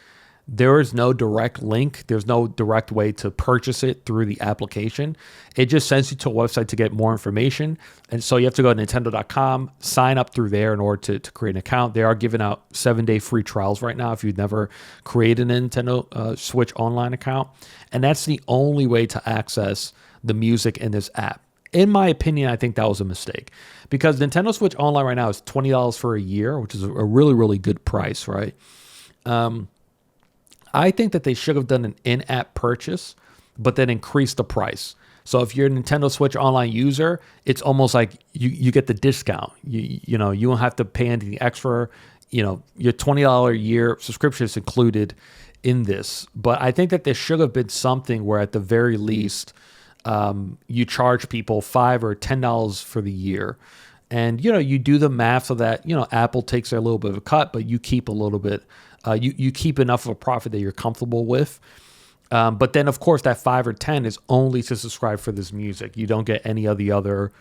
There is no direct link. There's no direct way to purchase it through the application. It just sends you to a website to get more information. And so you have to go to nintendo.com, sign up through there in order to create an account. They are giving out 7-day free trials right now if you've never created a Nintendo Switch Online account. And that's the only way to access the music in this app. In my opinion, I think that was a mistake, because Nintendo Switch Online right now is $20 for a year, which is a really, really good price, right? I think that they should have done an in-app purchase, but then increased the price. So if you're a Nintendo Switch Online user, it's almost like you get the discount. You know, you don't have to pay anything extra. You know, your $20 a year subscription is included in this. But I think that there should have been something where at the very least, you charge people $5 or $10 for the year. And, you know, you do the math so that, you know, Apple takes a little bit of a cut, but you keep a little bit. You keep enough of a profit that you're comfortable with. But then, of course, that 5 or 10 is only to subscribe for this music. You don't get any of the other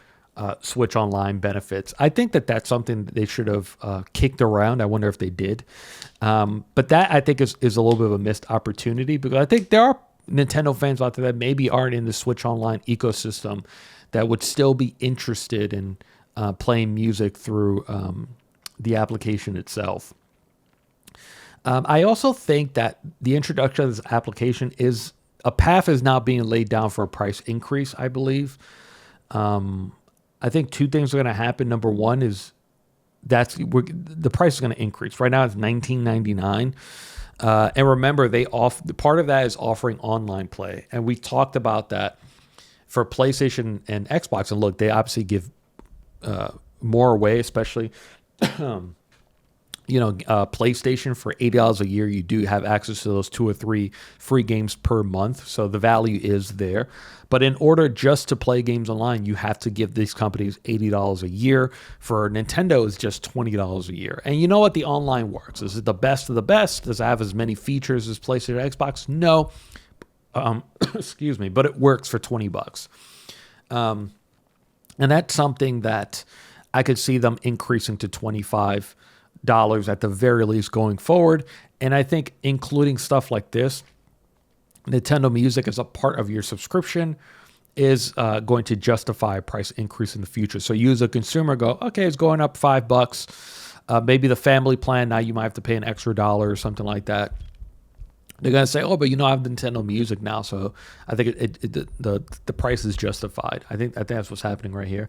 Switch Online benefits. I think that that's something that they should have kicked around. I wonder if they did. But that, I think, is a little bit of a missed opportunity, because I think there are Nintendo fans out there that maybe aren't in the Switch Online ecosystem that would still be interested in playing music through the application itself. I also think that the introduction of this application is a path is now being laid down for a price increase, I believe. I think two things are going to happen. Number one is the price is going to increase. Right now it's $19.99. And remember, part of that is offering online play. And we talked about that for PlayStation and Xbox. And look, they obviously give more away, especially PlayStation for $80 a year, you do have access to those 2 or 3 free games per month. So the value is there. But in order just to play games online, you have to give these companies $80 a year. For Nintendo, it's just $20 a year. And you know what? The online works. Is it the best of the best? Does it have as many features as PlayStation or Xbox? No. Excuse me. But it works for $20. And that's something that I could see them increasing to $25 at the very least going forward. And I think including stuff like this, Nintendo Music as a part of your subscription is going to justify a price increase in the future. So you as a consumer go, okay, it's going up $5. Maybe the family plan, now you might have to pay an extra $1 or something like that. They're going to say, oh, but I have Nintendo Music now, so I think the price is justified. I think that's what's happening right here.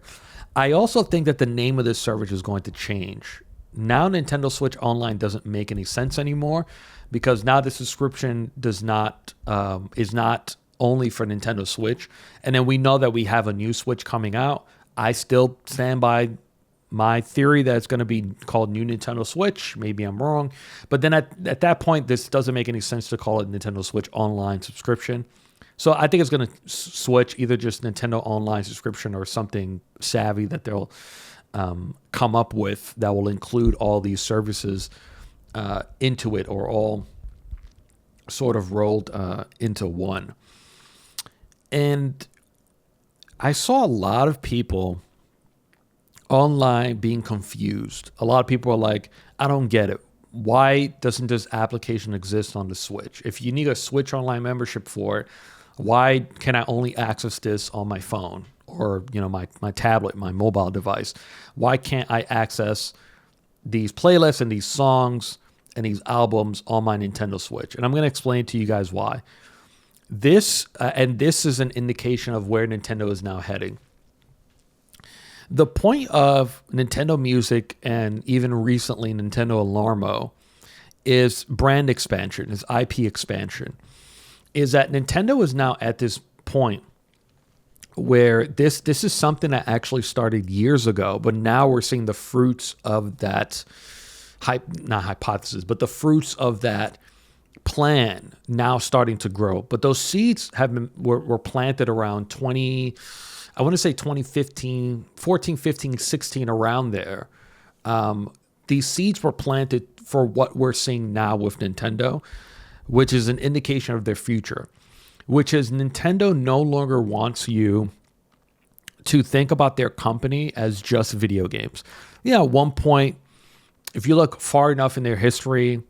I also think that the name of this service is going to change. Now Nintendo Switch Online doesn't make any sense anymore, because now the subscription is not only for Nintendo Switch. And then we know that we have a new Switch coming out. I still stand by my theory that it's going to be called New Nintendo Switch. Maybe I'm wrong. But then at that point, this doesn't make any sense to call it Nintendo Switch Online subscription. So I think it's going to switch either just Nintendo Online subscription or something savvy that they'll come up with that will include all these services into it, or all sort of rolled into one. And I saw a lot of people online being confused. A lot of people are like, I don't get it. Why doesn't this application exist on the Switch? If you need a Switch Online membership for it, why can I only access this on my phone? Or my tablet, my mobile device? Why can't I access these playlists and these songs and these albums on my Nintendo Switch? And I'm going to explain to you guys why. This is an indication of where Nintendo is now heading. The point of Nintendo Music, and even recently Nintendo Alarmo, is brand expansion, is IP expansion. Is that Nintendo is now at this point where this is something that actually started years ago, but now we're seeing the fruits of that not hypothesis, but the fruits of that plan now starting to grow. But those seeds were planted around 2015, 14, 15, 16, around there. These seeds were planted for what we're seeing now with Nintendo, which is an indication of their future, which is Nintendo no longer wants you to think about their company as just video games. Yeah, at one point, if you look far enough in their history,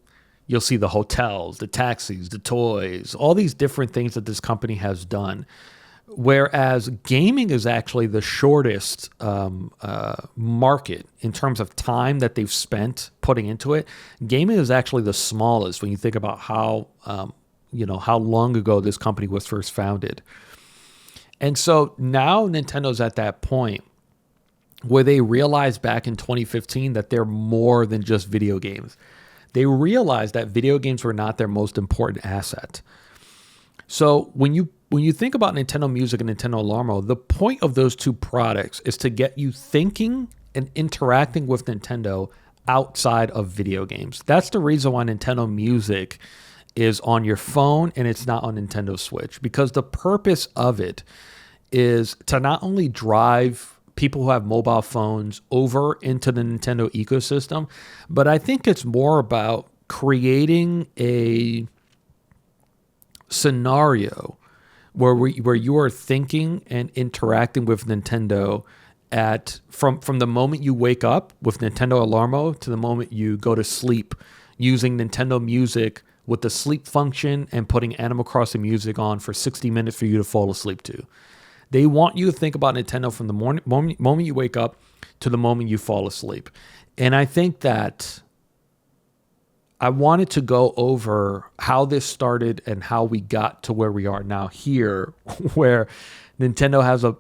you'll see the hotels, the taxis, the toys, all these different things that this company has done. Whereas gaming is actually the shortest market in terms of time that they've spent putting into it. Gaming is actually the smallest when you think about how long ago this company was first founded. And so now Nintendo's at that point where they realized back in 2015 that they're more than just video games. They realized that video games were not their most important asset. So when you think about Nintendo Music and Nintendo Alarmo, the point of those two products is to get you thinking and interacting with Nintendo outside of video games. That's the reason why Nintendo Music is on your phone and it's not on Nintendo Switch, because the purpose of it is to not only drive people who have mobile phones over into the Nintendo ecosystem, but I think it's more about creating a scenario where you are thinking and interacting with Nintendo from the moment you wake up with Nintendo Alarmo to the moment you go to sleep, using Nintendo Music with the sleep function and putting Animal Crossing music on for 60 minutes for you to fall asleep to. They want you to think about Nintendo from the moment you wake up to the moment you fall asleep. And I think that I wanted to go over how this started and how we got to where we are now here, where Nintendo has a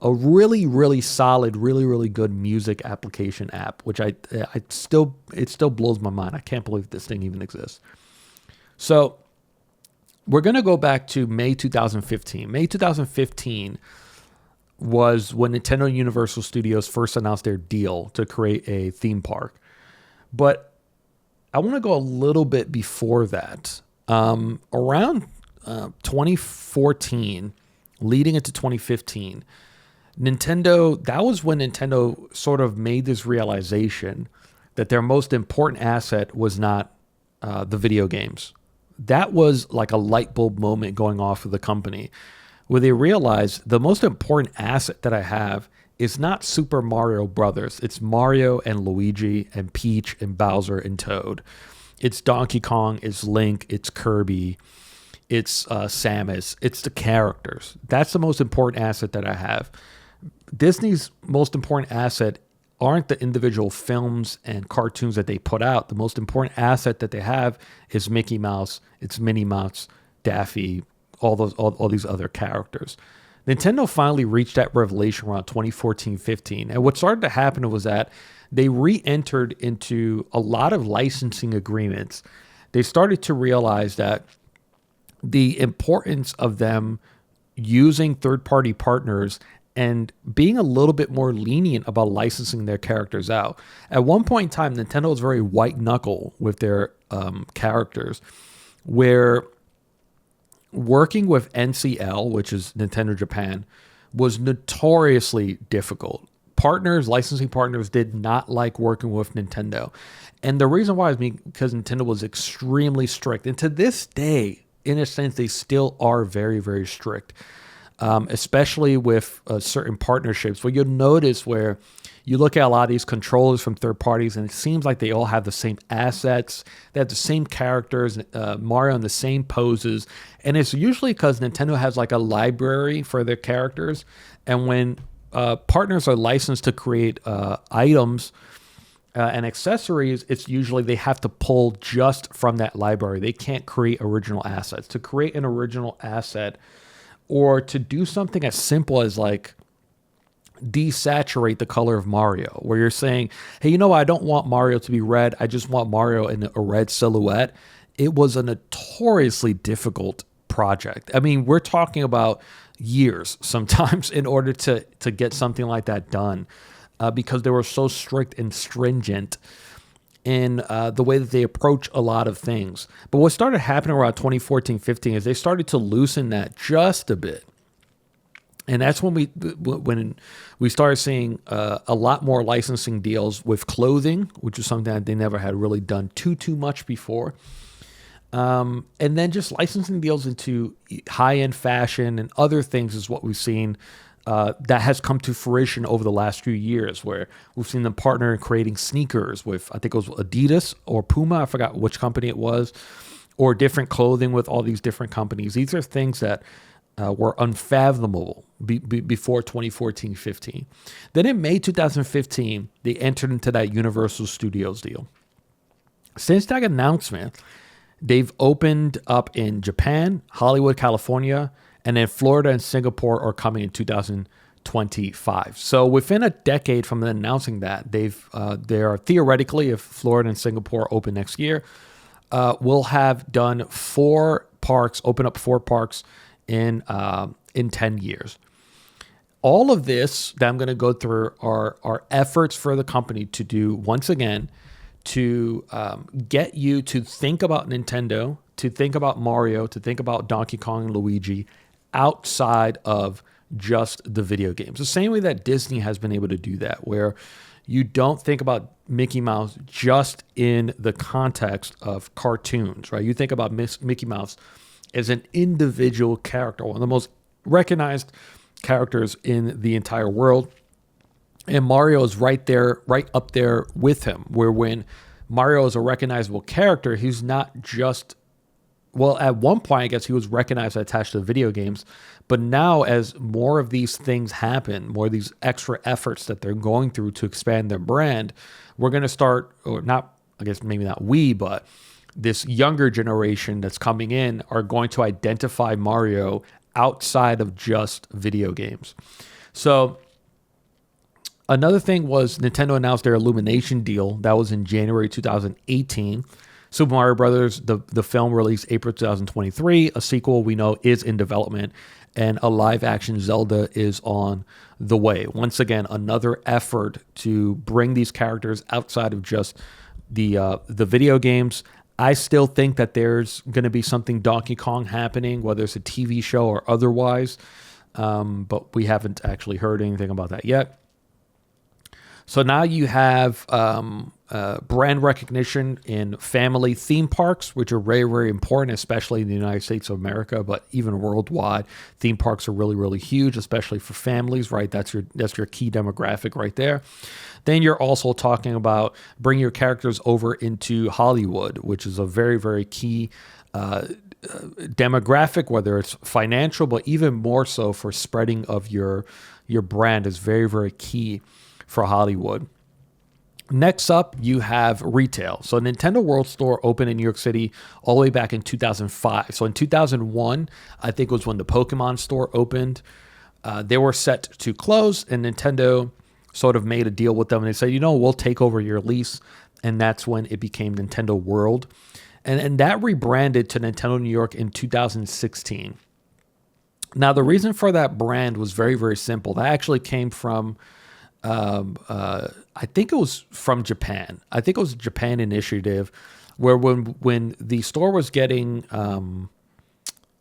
really, really solid, really, really good music application app, which it still blows my mind. I can't believe this thing even exists. So we're going to go back to May 2015. May 2015 was when Nintendo Universal Studios first announced their deal to create a theme park. But I want to go a little bit before that. Around 2014, leading into 2015, that was when Nintendo sort of made this realization that their most important asset was not the video games. That was like a light bulb moment going off for the company, where they realized the most important asset that I have is not Super Mario Brothers. It's Mario and Luigi and Peach and Bowser and Toad. It's Donkey Kong, it's Link, it's Kirby, it's Samus. It's the characters. That's the most important asset that I have. Disney's most important asset aren't the individual films and cartoons that they put out. The most important asset that they have is Mickey Mouse, it's Minnie Mouse, Daffy, all these other characters. Nintendo finally reached that revelation around 2014-15. And what started to happen was that they re-entered into a lot of licensing agreements. They started to realize that the importance of them using third-party partners and being a little bit more lenient about licensing their characters out. At one point in time, Nintendo was very white-knuckle with their characters, where working with NCL, which is Nintendo Japan, was notoriously difficult. Licensing partners did not like working with Nintendo. And the reason why is because Nintendo was extremely strict. And to this day, in a sense, they still are very, very strict, especially with certain partnerships, where you'll notice where you look at a lot of these controllers from third parties, and it seems like they all have the same assets. They have the same characters, Mario in the same poses. And it's usually because Nintendo has like a library for their characters. And when partners are licensed to create items and accessories, it's usually they have to pull just from that library. They can't create original assets. To create an original asset or to do something as simple as like desaturate the color of Mario, where you're saying, hey, you know, I don't want Mario to be red. I just want Mario in a red silhouette. It was a notoriously difficult project. I mean, we're talking about years sometimes in order to get something like that done, because they were so strict and stringent in the way that they approach a lot of things. But what started happening around 2014-15 is they started to loosen that just a bit. And that's when we started seeing a lot more licensing deals with clothing, which is something that they never had really done too much before. And then just licensing deals into high-end fashion and other things is what we've seen that has come to fruition over the last few years, where we've seen them partner in creating sneakers with, I think it was Adidas or Puma, I forgot which company it was, or different clothing with all these different companies. These are things that were unfathomable before 2014-15. Then in May 2015, they entered into that Universal Studios deal. Since that announcement, they've opened up in Japan, Hollywood, California, and then Florida and Singapore are coming in 2025. So within a decade from announcing that, they are theoretically, if Florida and Singapore open next year, will have done open up 4 parks in 10 years. All of this that I'm going to go through are efforts for the company to do, once again, to get you to think about Nintendo, to think about Mario, to think about Donkey Kong and Luigi outside of just the video games. The same way that Disney has been able to do that, where you don't think about Mickey Mouse just in the context of cartoons, right? You think about Mickey Mouse as an individual character, one of the most recognized characters in the entire world. And Mario is right up there with him, where when Mario is a recognizable character, he's not just, well, at one point, I guess he was recognized and attached to video games. But now, as more of these things happen, more of these extra efforts that they're going through to expand their brand, we're going to start, or not, I guess maybe not we, but this younger generation that's coming in are going to identify Mario outside of just video games. So another thing was Nintendo announced their Illumination deal. That was in January 2018. Super Mario Brothers, the film, released April 2023. A sequel we know is in development, and a live-action Zelda is on the way. Once again, another effort to bring these characters outside of just the video games. I still think that there's going to be something Donkey Kong happening, whether it's a TV show or otherwise, but we haven't actually heard anything about that yet. So now you have brand recognition in family theme parks, which are very, very important, especially in the United States of America, but even worldwide. Theme parks are really, really huge, especially for families, right? That's your key demographic right there. Then you're also talking about bringing your characters over into Hollywood, which is a very, very key demographic, whether it's financial, but even more so for spreading of your brand is very, very key for Hollywood. Next up, you have retail. So Nintendo World Store opened in New York City all the way back in 2005. So in 2001, I think was when the Pokemon store opened. They were set to close, and Nintendo sort of made a deal with them. And they said, we'll take over your lease. And that's when it became Nintendo World. And that rebranded to Nintendo New York in 2016. Now, the reason for that brand was very, very simple. That actually came from I think it was from Japan. I think it was a Japan initiative where when the store was getting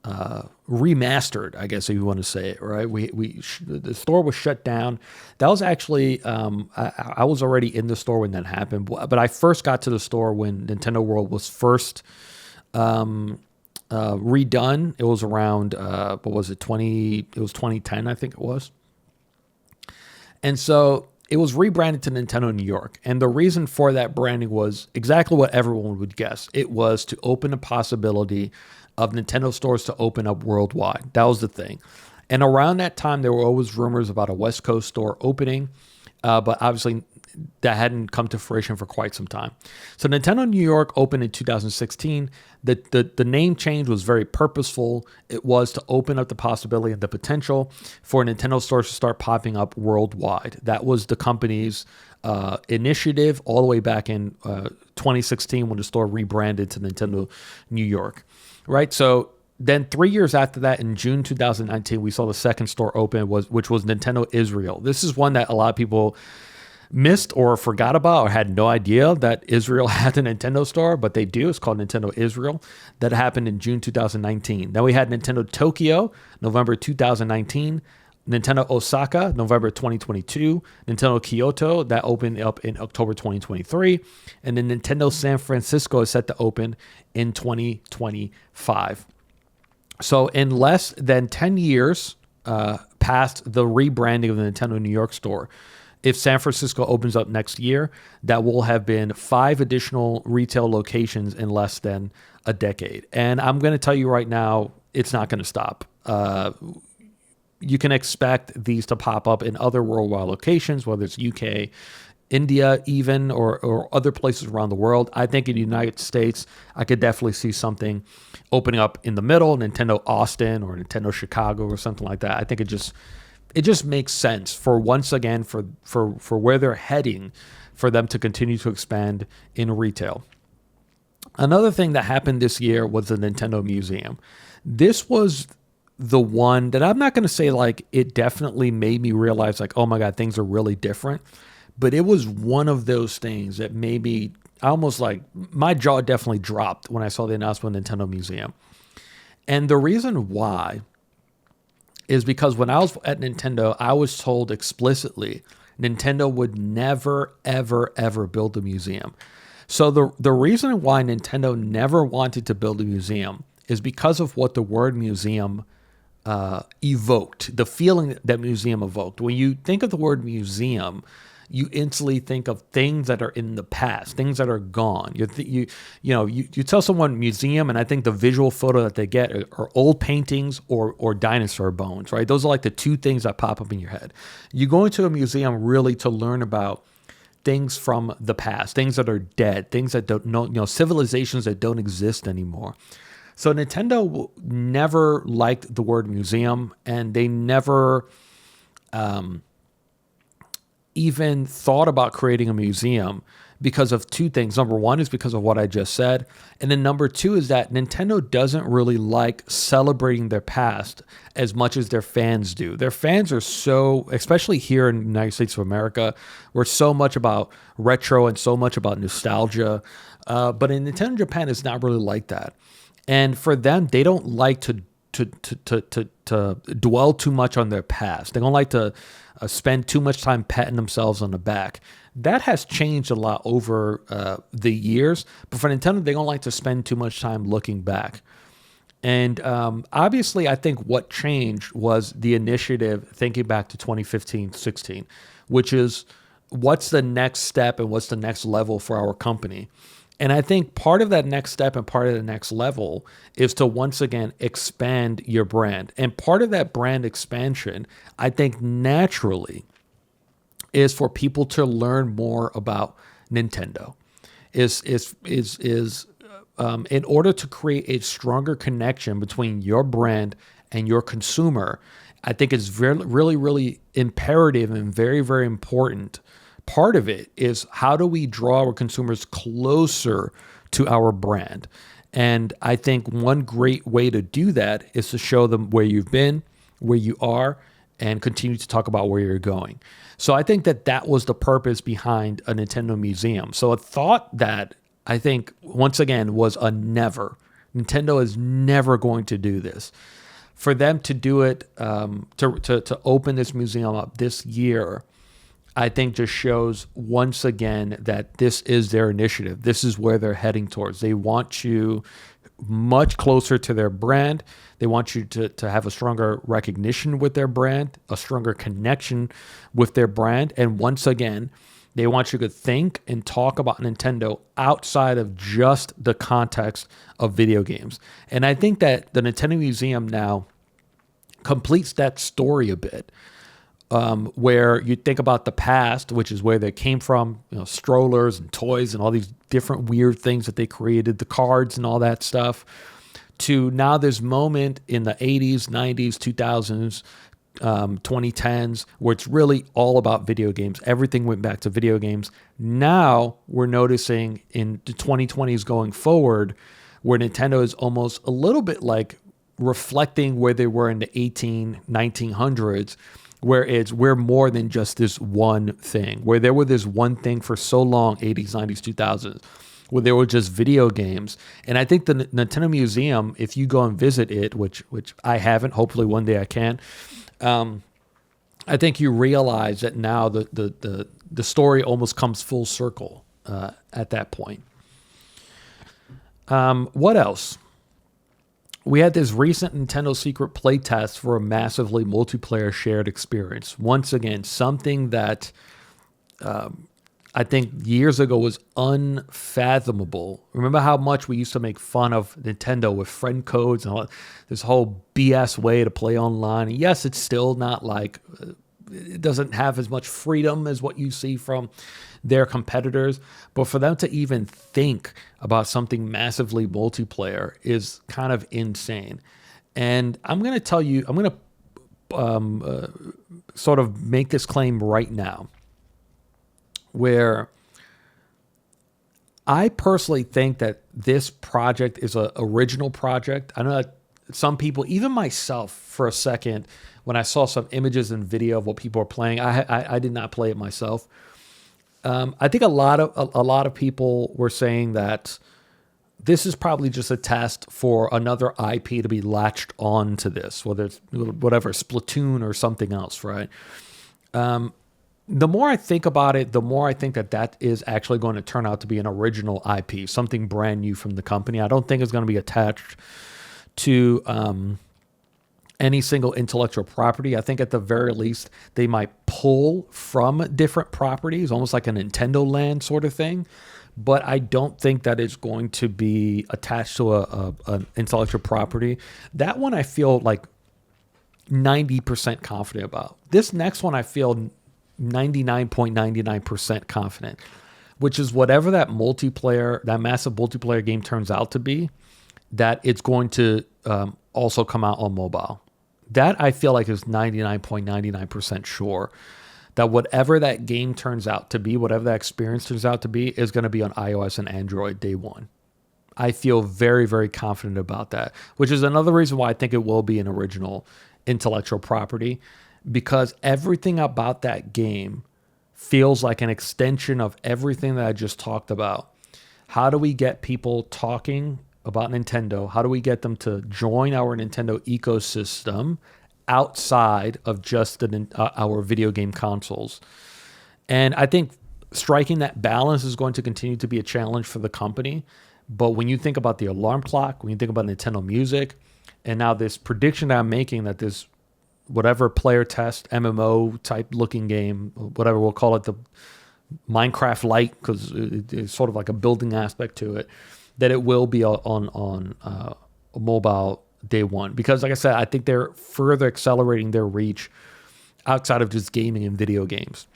remastered, I guess if you want to say it, right? The store was shut down. That was actually I was already in the store when that happened, but I first got to the store when Nintendo World was first redone. It was around what was it? It was 2010, I think it was. And so it was rebranded to Nintendo New York. And the reason for that branding was exactly what everyone would guess. It was to open a possibility of Nintendo stores to open up worldwide. That was the thing. And around that time, there were always rumors about a West Coast store opening, but obviously that hadn't come to fruition for quite some time. So Nintendo New York opened in 2016. The name change was very purposeful. It was to open up the possibility and the potential for Nintendo stores to start popping up worldwide. That was the company's initiative all the way back in 2016 when the store rebranded to Nintendo New York, right? So then 3 years after that, in June 2019, we saw the second store open, which was Nintendo Israel. This is one that a lot of people missed or forgot about or had no idea that Israel had a Nintendo store, but they do. It's called Nintendo Israel. That happened in June 2019. Then we had Nintendo Tokyo, November 2019. Nintendo Osaka, November 2022. Nintendo Kyoto, that opened up in October 2023. And then Nintendo San Francisco is set to open in 2025. So in less than 10 years past the rebranding of the Nintendo New York store, if San Francisco opens up next year, that will have been 5 additional retail locations in less than a decade. And I'm going to tell you right now, it's not going to stop. You can expect these to pop up in other worldwide locations, whether it's UK, India even, or other places around the world. I think in the United States, I could definitely see something opening up in the middle, Nintendo Austin or Nintendo Chicago or something like that. I think it just makes sense for once again for where they're heading, for them to continue to expand in retail. Another thing that happened this year was the Nintendo Museum. This was the one that I'm not going to say like it definitely made me realize like, oh my God, things are really different. But it was one of those things that made me almost like my jaw definitely dropped when I saw the announcement of Nintendo Museum. And the reason why is because when I was at Nintendo, I was told explicitly Nintendo would never, ever, ever build a museum. So the reason why Nintendo never wanted to build a museum is because of what the word museum evoked, the feeling that museum evoked. When you think of the word museum, you instantly think of things that are in the past, things that are gone. You tell someone museum, and I think the visual photo that they get are old paintings or dinosaur bones, right? Those are like the two things that pop up in your head. You go into a museum really to learn about things from the past, things that are dead, things that don't know, civilizations that don't exist anymore. So Nintendo never liked the word museum, and they never even thought about creating a museum because of two things. Number one is because of what I just said. And then number two is that Nintendo doesn't really like celebrating their past as much as their fans do. Their fans are so, especially here in the United States of America, we're so much about retro and so much about nostalgia. But in Nintendo Japan, it's not really like that. And for them, they don't like to dwell too much on their past. They don't like to spend too much time patting themselves on the back. That has changed a lot over the years. But for Nintendo, they don't like to spend too much time looking back. And obviously, I think what changed was the initiative thinking back to 2015-16, which is what's the next step and what's the next level for our company. And I think part of that next step and part of the next level is to once again expand your brand. And part of that brand expansion, I think naturally, is for people to learn more about Nintendo. In order to create a stronger connection between your brand and your consumer, I think it's really imperative and very, very important. Part of it is how do we draw our consumers closer to our brand? And I think one great way to do that is to show them where you've been, where you are, and continue to talk about where you're going. So I think that was the purpose behind a Nintendo museum. So a thought that I think, once again, was a never. Nintendo is never going to do this. For them to do it, to open this museum up this year, I think just shows once again that this is their initiative. This is where they're heading towards. They want you much closer to their brand. They want you to have a stronger recognition with their brand, a stronger connection with their brand. And once again, they want you to think and talk about Nintendo outside of just the context of video games. And I think that the Nintendo Museum now completes that story a bit. Where you think about the past, which is where they came from, strollers and toys and all these different weird things that they created, the cards and all that stuff, to now this moment in the 80s, 90s, 2000s, 2010s, where it's really all about video games. Everything went back to video games. Now we're noticing in the 2020s going forward, where Nintendo is almost a little bit like reflecting where they were in the 1900s, where we're more than just this one thing, where there were this one thing for so long, 80s, 90s, 2000s, where there were just video games. And I think the Nintendo Museum, if you go and visit it, which I haven't, hopefully one day I can, I think you realize that now the story almost comes full circle at that point. What else? We had this recent Nintendo Secret playtest for a massively multiplayer shared experience. Once again, something that I think years ago was unfathomable. Remember how much we used to make fun of Nintendo with friend codes and all, this whole BS way to play online. And yes, it's still not like, it doesn't have as much freedom as what you see from their competitors, but for them to even think about something massively multiplayer is kind of insane. And I'm going to tell you, I'm going to sort of make this claim right now, where I personally think that this project is an original project. I know that some people, even myself for a second, when I saw some images and video of what people are playing, I did not play it myself. I think a lot of people were saying that this is probably just a test for another IP to be latched on to this, whether it's whatever, Splatoon or something else, right? The more I think about it, the more I think that is actually going to turn out to be an original IP, something brand new from the company. I don't think it's going to be attached to any single intellectual property. I think at the very least, they might pull from different properties, almost like a Nintendo Land sort of thing. But I don't think that it's going to be attached to an intellectual property. That one I feel like 90% confident about. This next one I feel 99.99% confident, which is whatever that massive multiplayer game turns out to be, that it's going to also come out on mobile. That I feel like is 99.99% sure that whatever that game turns out to be, whatever that experience turns out to be, is going to be on iOS and Android day one. I feel very, very confident about that, which is another reason why I think it will be an original intellectual property, because everything about that game feels like an extension of everything that I just talked about. How do we get people talking about Nintendo? How do we get them to join our Nintendo ecosystem outside of just our video game consoles? And I think striking that balance is going to continue to be a challenge for the company. But when you think about the alarm clock, when you think about Nintendo Music, and now this prediction that I'm making that this whatever player test, MMO type looking game, whatever we'll call it, the Minecraft Lite, because it's sort of like a building aspect to it, that it will be on mobile day one. Because like I said, I think they're further accelerating their reach outside of just gaming and video games.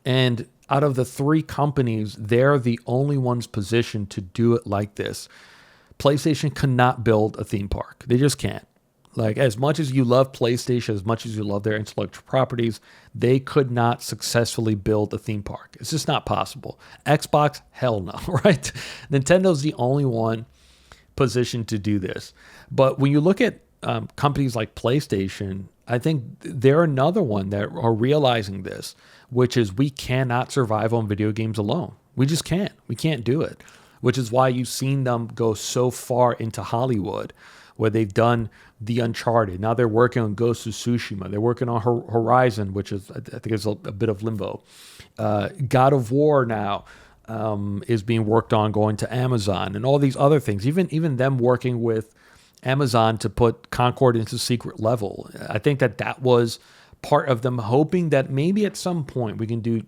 And out of the three companies, they're the only ones positioned to do it like this. PlayStation cannot build a theme park. They just can't. Like, as much as you love PlayStation, as much as you love their intellectual properties, they could not successfully build a theme park. It's just not possible. Xbox, hell no, right? Nintendo's the only one positioned to do this. But when you look at companies like PlayStation, I think they're another one that are realizing this, which is we cannot survive on video games alone. We just can't. We can't do it, which is why you've seen them go so far into Hollywood, where they've done the Uncharted. Now they're working on Ghost of Tsushima. They're working on Horizon, which is, I think, is a bit of limbo. God of War now is being worked on going to Amazon, and all these other things. Even them working with Amazon to put Concord into secret level. I think that was part of them hoping that maybe at some point we can do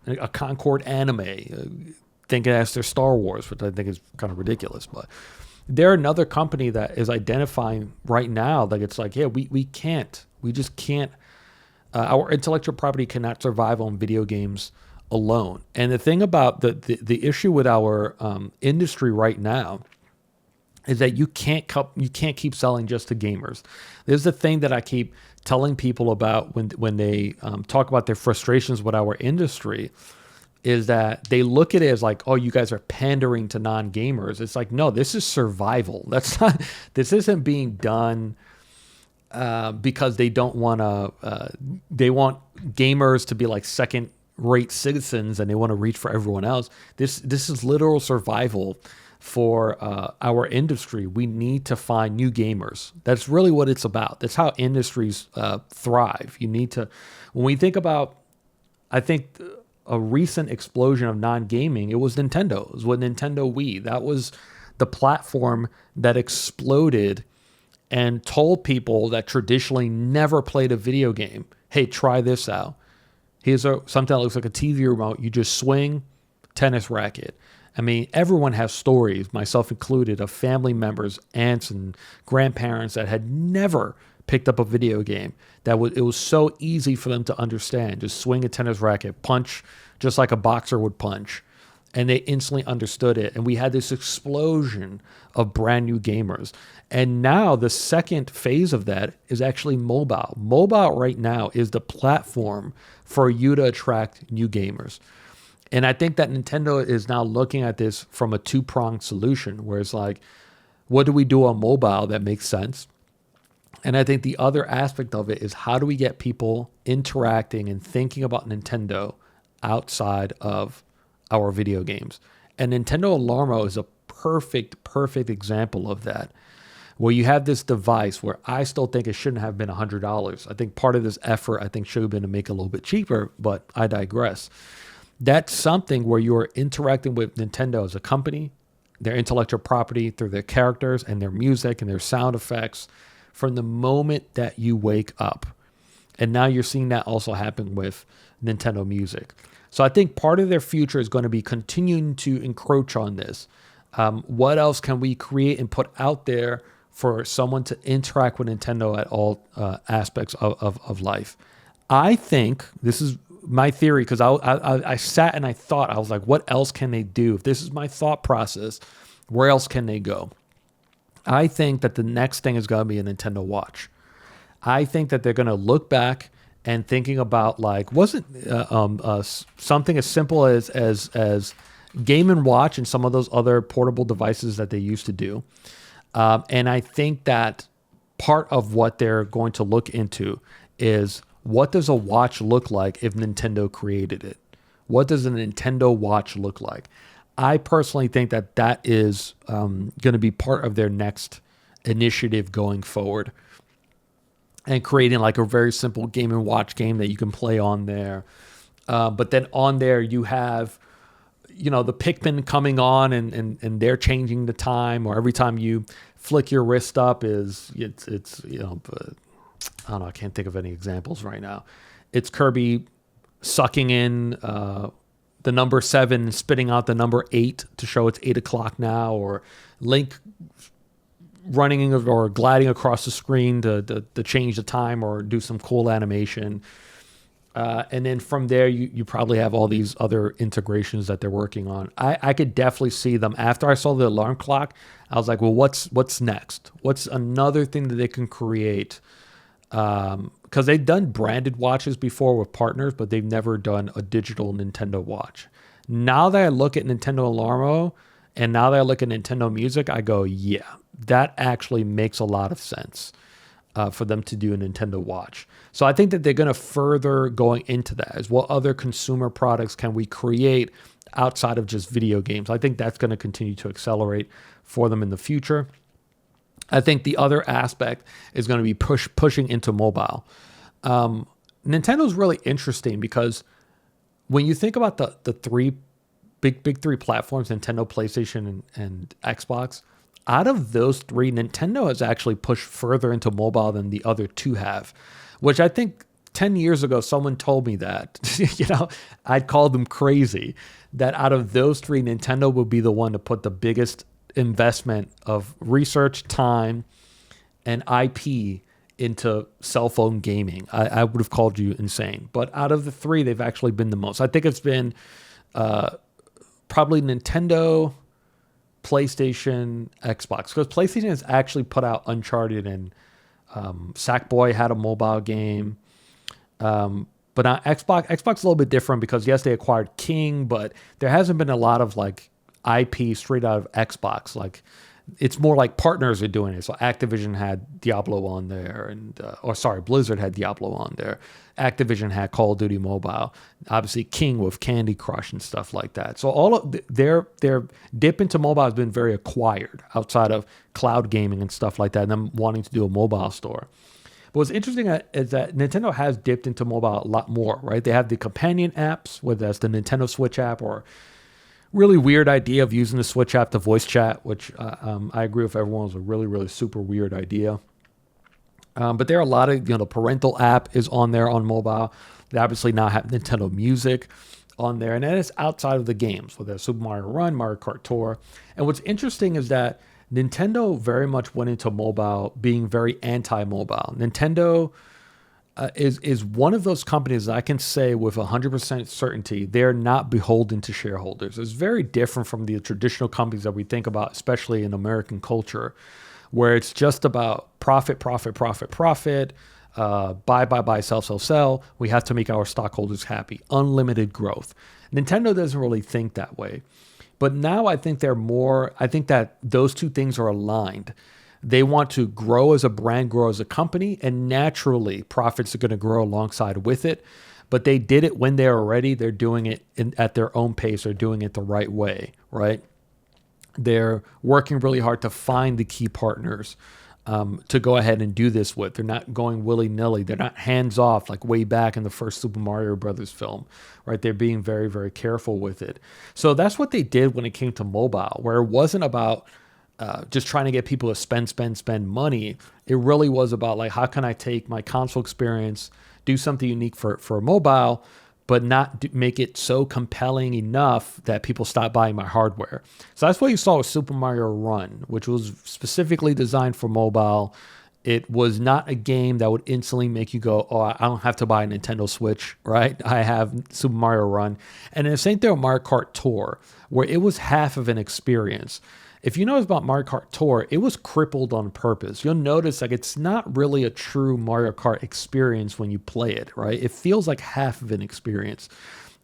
a Concord anime, thinking as their Star Wars, which I think is kind of ridiculous, but they're another company that is identifying right now that it's like, yeah, we just can't. Our intellectual property cannot survive on video games alone. And the thing about the issue with our industry right now is that you can't keep selling just to gamers. There's the thing that I keep telling people about when they talk about their frustrations with our industry, is that they look at it as like, oh, you guys are pandering to non-gamers. It's like, no, this is survival. This isn't being done because they don't want to, they want gamers to be like second-rate citizens and they want to reach for everyone else. This is literal survival for our industry. We need to find new gamers. That's really what it's about. That's how industries thrive. You need to, when we think about, I think, a recent explosion of non-gaming, it was Nintendo. It was with Nintendo Wii. That was the platform that exploded and told people that traditionally never played a video game, hey, try this out. Here's something that looks like a TV remote. You just swing, tennis racket. I mean, everyone has stories, myself included, of family members, aunts and grandparents that had never picked up a video game. It was so easy for them to understand. Just swing a tennis racket, punch just like a boxer would punch. And they instantly understood it. And we had this explosion of brand new gamers. And now the second phase of that is actually mobile. Mobile right now is the platform for you to attract new gamers. And I think that Nintendo is now looking at this from a two-pronged solution, where it's like, what do we do on mobile that makes sense? And I think the other aspect of it is, how do we get people interacting and thinking about Nintendo outside of our video games? And Nintendo Alarmo is a perfect example of that, where you have this device where I still think it shouldn't have been $100. I think part of this effort, I think, should have been to make it a little bit cheaper, but I digress. That's something where you're interacting with Nintendo as a company, their intellectual property through their characters and their music and their sound effects from the moment that you wake up. And now you're seeing that also happen with Nintendo Music. So I think part of their future is going to be continuing to encroach on this. What else can we create and put out there for someone to interact with Nintendo at all aspects of life? I think, this is my theory, because I sat and I thought, I was like, what else can they do? If this is my thought process, where else can they go? I think that the next thing is going to be a Nintendo Watch. I think that they're going to look back and thinking about like wasn't something as simple as Game and Watch and some of those other portable devices that they used to do. And I think that part of what they're going to look into is, what does a watch look like if Nintendo created it? What does a Nintendo watch look like? I personally think that that is going to be part of their next initiative going forward, and creating like a very simple Game and Watch game that you can play on there. But then on there you have, the Pikmin coming on and they're changing the time, or every time you flick your wrist up it's I don't know, I can't think of any examples right now. It's Kirby sucking in the number 7 and spitting out the number 8 to show it's 8 o'clock now, or Link running or gliding across the screen to change the time or do some cool animation. And then from there, you probably have all these other integrations that they're working on. I could definitely see them. After I saw the alarm clock, I was like, well, what's next? What's another thing that they can create? Because they've done branded watches before with partners, but they've never done a digital Nintendo watch. Now that I look at Nintendo Alarmo, and now that I look at Nintendo Music, I go, yeah, that actually makes a lot of sense for them to do a Nintendo watch. So I think that they're going to further going into that, as what other consumer products can we create outside of just video games. I think that's going to continue to accelerate for them in the future. I think the other aspect is going to be pushing into mobile. Nintendo's really interesting because when you think about the three big three platforms, Nintendo, PlayStation, and Xbox, out of those three, Nintendo has actually pushed further into mobile than the other two have, which I think 10 years ago, someone told me that, I'd call them crazy, that out of those three, Nintendo would be the one to put the biggest investment of research, time, and IP into cell phone gaming. I would have called you insane. But out of the three, they've actually been the most. I think it's been probably Nintendo, PlayStation, Xbox. Because PlayStation has actually put out Uncharted, and Sackboy had a mobile game. But on Xbox is a little bit different because, yes, they acquired King, but there hasn't been a lot of like IP straight out of Xbox. Like, it's more like partners are doing it. So Activision had Diablo on there, and Blizzard had Diablo on there. Activision had Call of Duty Mobile. Obviously, King with Candy Crush and stuff like that. So all of their dip into mobile has been very acquired outside of cloud gaming and stuff like that, and them wanting to do a mobile store. But what's interesting is that Nintendo has dipped into mobile a lot more, right? They have the companion apps, whether that's the Nintendo Switch app or really weird idea of using the Switch app to voice chat, which I agree with everyone was a really, really super weird idea. But there are a lot of, the parental app is on there on mobile. They obviously now have Nintendo Music on there, and that is outside of the games, whether it's Super Mario Run, Mario Kart Tour. And what's interesting is that Nintendo very much went into mobile being very anti-mobile. Nintendo is one of those companies that I can say with 100% certainty they're not beholden to shareholders. It's very different from the traditional companies that we think about, especially in American culture, where it's just about profit, buy, sell. We have to make our stockholders happy. Unlimited growth. Nintendo doesn't really think that way. But now I think that those two things are aligned. They want to grow as a brand, grow as a company, and naturally profits are going to grow alongside with it. But they did it when they were ready. They're doing it at their own pace. They're doing it the right way, right? They're working really hard to find the key partners to go ahead and do this with. They're not going willy-nilly. They're not hands-off like way back in the first Super Mario Brothers film, right? They're being very, very careful with it. So that's what they did when it came to mobile, where it wasn't about just trying to get people to spend money. It really was about like, how can I take my console experience, do something unique for mobile, but not make it so compelling enough that people stop buying my hardware. So that's what you saw with Super Mario Run, which was specifically designed for mobile. It was not a game that would instantly make you go, oh, I don't have to buy a Nintendo Switch, right? I have Super Mario Run. And the same thing with Mario Kart Tour, where it was half of an experience. If you notice about Mario Kart Tour, it was crippled on purpose. You'll notice like it's not really a true Mario Kart experience when you play it, right? It feels like half of an experience.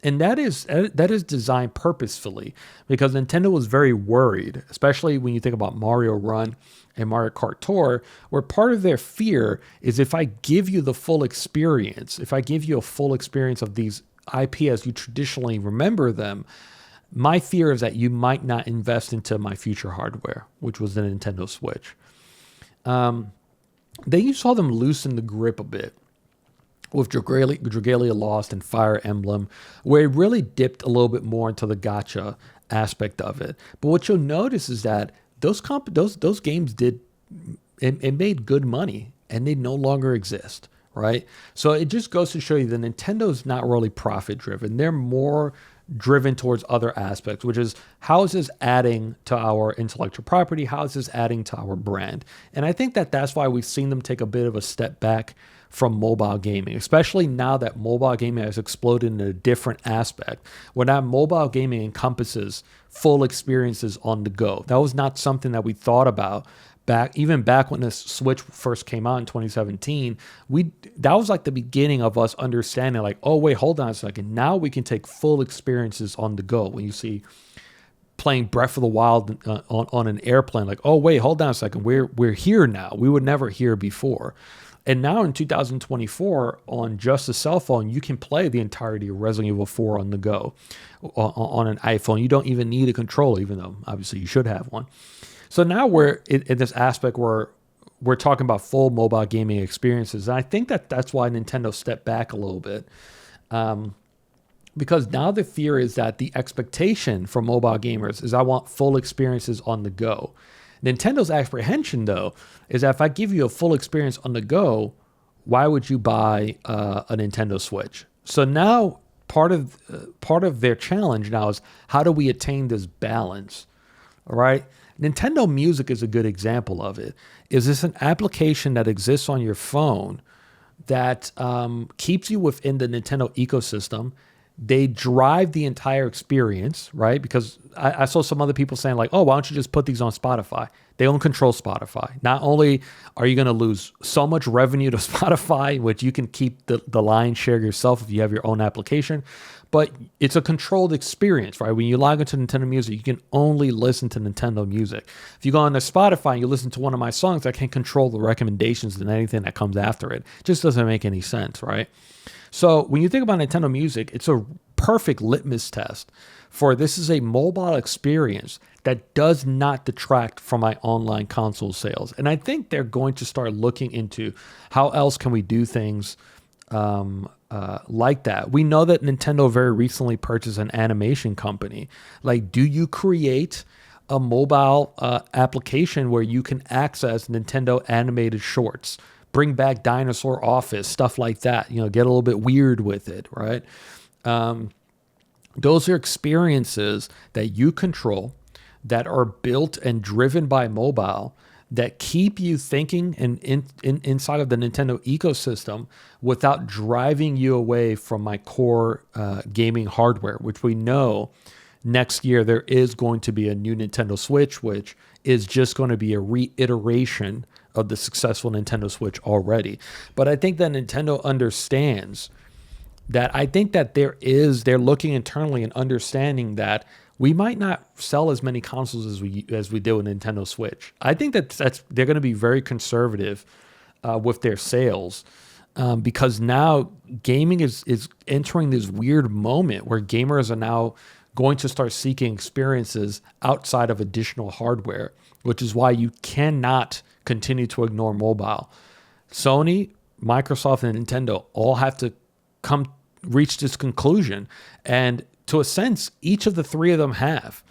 And that is designed purposefully because Nintendo was very worried, especially when you think about Mario Run and Mario Kart Tour, where part of their fear is if I give you the full experience, if I give you a full experience of these IP as you traditionally remember them, my fear is that you might not invest into my future hardware, which was the Nintendo Switch. Then you saw them loosen the grip a bit with Dragalia Lost and Fire Emblem, where it really dipped a little bit more into the gacha aspect of it. But what you'll notice is that those games made good money, and they no longer exist, right? So it just goes to show you that Nintendo's not really profit driven. They're more driven towards other aspects, which is how is this adding to our intellectual property? How is this adding to our brand? And I think that that's why we've seen them take a bit of a step back from mobile gaming, especially now that mobile gaming has exploded in a different aspect, where now mobile gaming encompasses full experiences on the go. That was not something that we thought about back when the Switch first came out in 2017. That was like the beginning of us understanding like, oh wait, hold on a second. Now we can take full experiences on the go. When you see playing Breath of the Wild on an airplane, like, oh wait, hold on a second. We're here now. We were never here before. And now in 2024, on just a cell phone, you can play the entirety of Resident Evil 4 on the go on an iPhone. You don't even need a controller, even though obviously you should have one. So now we're in this aspect where we're talking about full mobile gaming experiences. And I think that that's why Nintendo stepped back a little bit. Because now the fear is that the expectation for mobile gamers is I want full experiences on the go. Nintendo's apprehension, though, is that if I give you a full experience on the go, why would you buy a Nintendo Switch? So now part of their challenge now is how do we attain this balance, all right? Nintendo Music is a good example of it. Is this an application that exists on your phone that keeps you within the Nintendo ecosystem? They drive the entire experience, right? Because I saw some other people saying like, oh, why don't you just put these on Spotify? They don't control Spotify. Not only are you going to lose so much revenue to Spotify, which you can keep the lion's share yourself if you have your own application, but it's a controlled experience, right? When you log into Nintendo Music, you can only listen to Nintendo Music. If you go on to Spotify and you listen to one of my songs, I can't control the recommendations and anything that comes after it. It just doesn't make any sense, right? So when you think about Nintendo Music, it's a perfect litmus test for this is a mobile experience that does not detract from my online console sales. And I think they're going to start looking into how else can we do things like that. We know that Nintendo very recently purchased an animation company. Like, do you create a mobile application where you can access Nintendo animated shorts? Bring back Dinosaur Office, stuff like that. You know, get a little bit weird with it, right? Those are experiences that you control, that are built and driven by mobile, that keep you thinking and inside of the Nintendo ecosystem without driving you away from my core gaming hardware, which we know next year there is going to be a new Nintendo Switch, which is just going to be a reiteration of the successful Nintendo Switch already. But I think that Nintendo understands that. I think that they're looking internally and understanding that we might not sell as many consoles as we did with Nintendo Switch. I think that's they're going to be very conservative with their sales because now gaming is entering this weird moment where gamers are now going to start seeking experiences outside of additional hardware, which is why you cannot continue to ignore mobile. Sony, Microsoft, and Nintendo all have to reach this conclusion. And to a sense, each of the three of them have,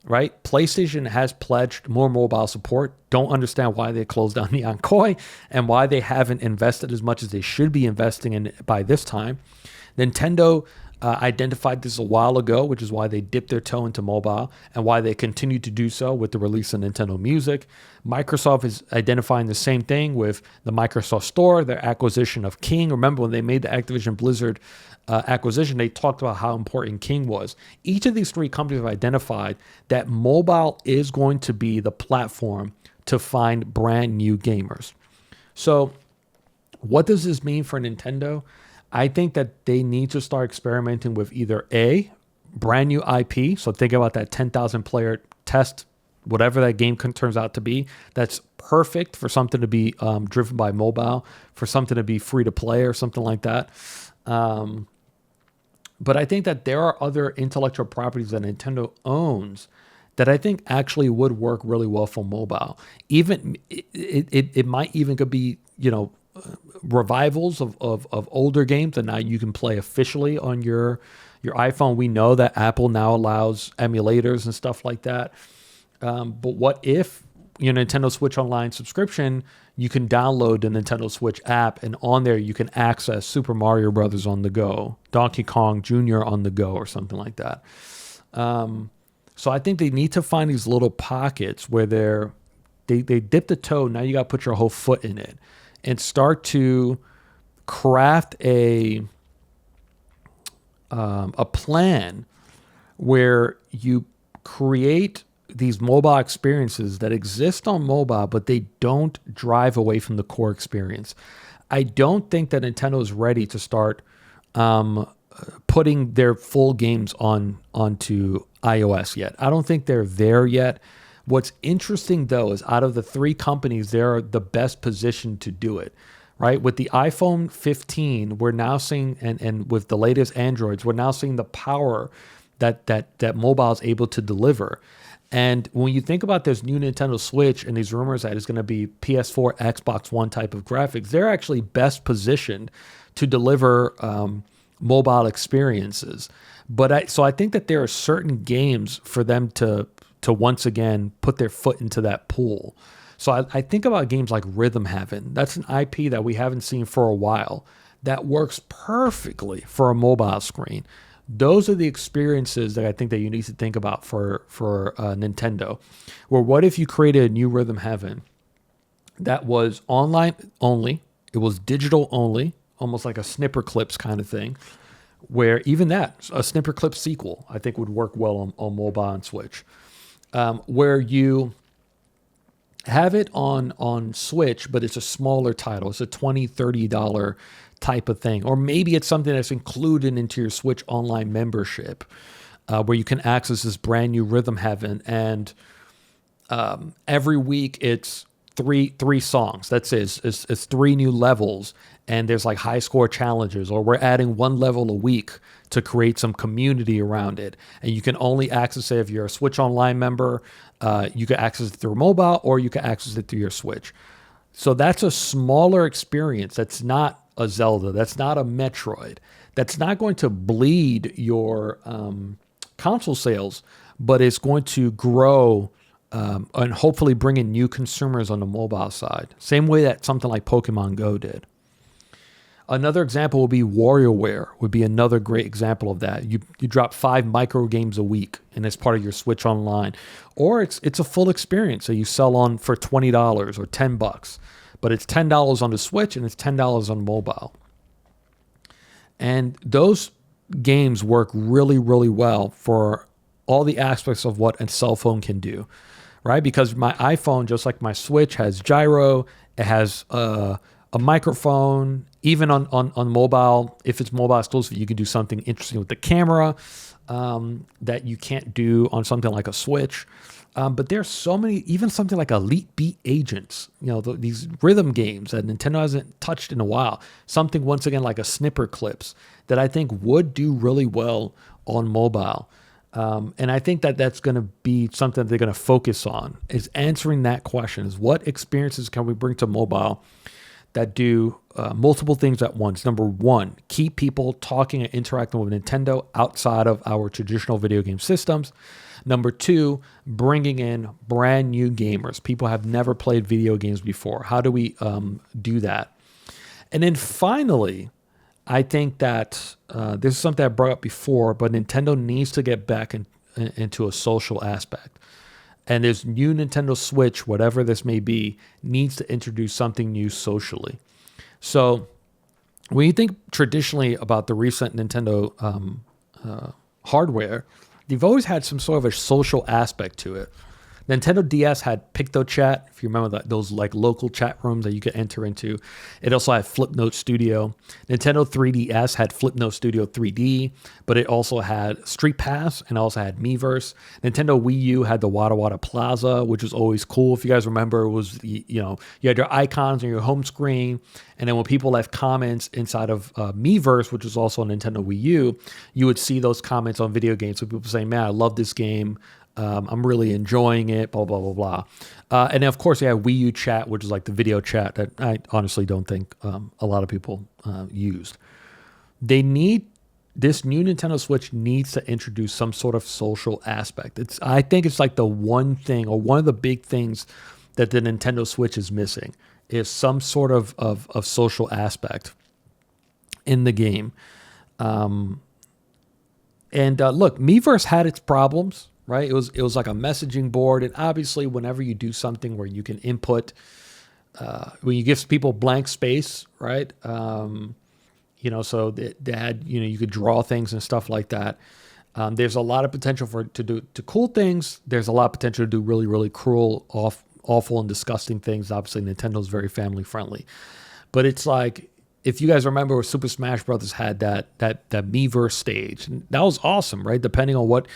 right? PlayStation has pledged more mobile support. Don't understand why they closed down the Koi and why they haven't invested as much as they should be investing in by this time. Nintendo identified this a while ago, which is why they dipped their toe into mobile and why they continue to do so with the release of Nintendo Music. Microsoft is identifying the same thing with the Microsoft Store, their acquisition of King. Remember when they made the Activision Blizzard acquisition, they talked about how important King was. Each of these three companies have identified that mobile is going to be the platform to find brand new gamers. So what does this mean for Nintendo? I think that they need to start experimenting with either A, brand new IP. So think about that 10,000 player test, whatever that game turns out to be. That's perfect for something to be driven by mobile, for something to be free to play or something like that. But I think that there are other intellectual properties that Nintendo owns that I think actually would work really well for mobile. Even it might even could be, revivals of older games that now you can play officially on your iPhone. We know that Apple now allows emulators and stuff like that. But what if your Nintendo Switch Online subscription, you can download the Nintendo Switch app, and on there you can access Super Mario Brothers on the go, Donkey Kong Jr. on the go, or something like that. So I think they need to find these little pockets where they dip the toe. Now you got to put your whole foot in it and start to craft a plan where you create these mobile experiences that exist on mobile, but they don't drive away from the core experience. I don't think that Nintendo is ready to start putting their full games onto iOS yet. I don't think they're there yet. What's interesting, though, is out of the three companies, they're the best positioned to do it, right? With the iPhone 15, we're now seeing, and with the latest Androids, we're now seeing the power that mobile is able to deliver. And when you think about this new Nintendo Switch and these rumors that it's going to be PS4, Xbox One type of graphics, they're actually best positioned to deliver mobile experiences. So I think that there are certain games for them to once again put their foot into that pool. So I think about games like Rhythm Heaven. That's an IP that we haven't seen for a while that works perfectly for a mobile screen. Those are the experiences that I think that you need to think about for Nintendo. Where what if you created a new Rhythm Heaven that was online only, it was digital only, almost like a Snipper Clips kind of thing, where even that, a Snipper Clips sequel, I think would work well on mobile and Switch. Where you have it on Switch, but it's a smaller title. It's a $20, $30 type of thing. Or maybe it's something that's included into your Switch Online membership, where you can access this brand new Rhythm Heaven. And every week it's three songs. That's it. It's three new levels. And there's like high score challenges, or we're adding one level a week to create some community around it. And you can only access it if you're a Switch Online member. You can access it through mobile, or you can access it through your Switch. So that's a smaller experience. That's not a Zelda. That's not a Metroid. That's not going to bleed your console sales, but it's going to grow and hopefully bring in new consumers on the mobile side. Same way that something like Pokemon Go did. Another example would be WarioWare, would be another great example of that. You drop 5 micro games a week, and it's part of your Switch Online. Or it's a full experience, so you sell on for $20 or $10, but it's $10 on the Switch and it's $10 on mobile. And those games work really, really well for all the aspects of what a cell phone can do, right? Because my iPhone, just like my Switch, has gyro, it has a microphone. Even on mobile, if it's mobile exclusive, you can do something interesting with the camera that you can't do on something like a Switch. But there's so many, even something like Elite Beat Agents, these rhythm games that Nintendo hasn't touched in a while. Something, once again, like a Snipper Clips that I think would do really well on mobile. And I think that that's going to be something that they're going to focus on, is answering that question, is what experiences can we bring to mobile that do multiple things at once. Number one, keep people talking and interacting with Nintendo outside of our traditional video game systems. Number two, bringing in brand new gamers. People have never played video games before. How do we do that? And then finally, I think that this is something I brought up before, but Nintendo needs to get back into a social aspect. And this new Nintendo Switch, whatever this may be, needs to introduce something new socially. So when you think traditionally about the recent Nintendo hardware, they've always had some sort of a social aspect to it. Nintendo DS had PictoChat, if you remember that, those like local chat rooms that you could enter into. It also had Flipnote Studio. Nintendo 3DS had Flipnote Studio 3D, but it also had Street Pass and also had Miiverse. Nintendo Wii U had the Wada Wada Plaza, which was always cool. If you guys remember, it was, you had your icons on your home screen, and then when people left comments inside of Miiverse, which was also on Nintendo Wii U, you would see those comments on video games. So people saying, man, I love this game. I'm really enjoying it, blah, blah, blah, blah. And then, of course, they have Wii U Chat, which is like the video chat that I honestly don't think a lot of people used. This new Nintendo Switch needs to introduce some sort of social aspect. I think it's like the one thing, or one of the big things that the Nintendo Switch is missing, is some sort of social aspect in the game. And look, Miiverse had its problems. Right, it was like a messaging board, and obviously, whenever you do something where you can input, when you give people blank space, right? So they had, you could draw things and stuff like that. There's a lot of potential to cool things. There's a lot of potential to do really, really cruel, awful, and disgusting things. Obviously, Nintendo's very family friendly, but it's like, if you guys remember, Super Smash Brothers had that Miiverse stage, and that was awesome, right? Depending on what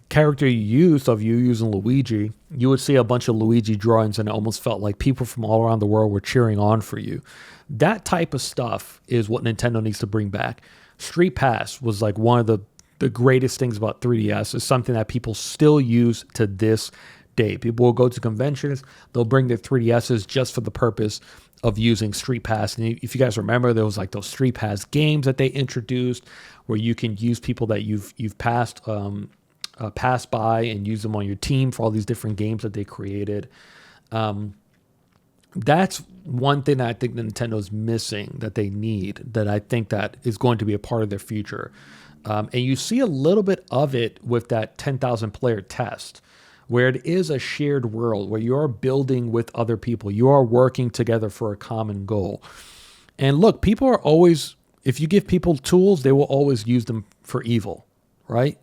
character you used, so if you were using Luigi, you would see a bunch of Luigi drawings, and it almost felt like people from all around the world were cheering on for you. That type of stuff is what Nintendo needs to bring back. Street Pass was like one of the greatest things about 3DS. It's something that people still use to this day. People will go to conventions, they'll bring their 3DSs just for the purpose of using Street Pass. And if you guys remember, there was like those Street Pass games that they introduced where you can use people that you've passed by and use them on your team for all these different games that they created. That's one thing that I think Nintendo's missing, that they need, that I think that is going to be a part of their future. And you see a little bit of it with that 10,000 player test, where it is a shared world, where you are building with other people. You are working together for a common goal. And look, people are always, if you give people tools, they will always use them for evil, right?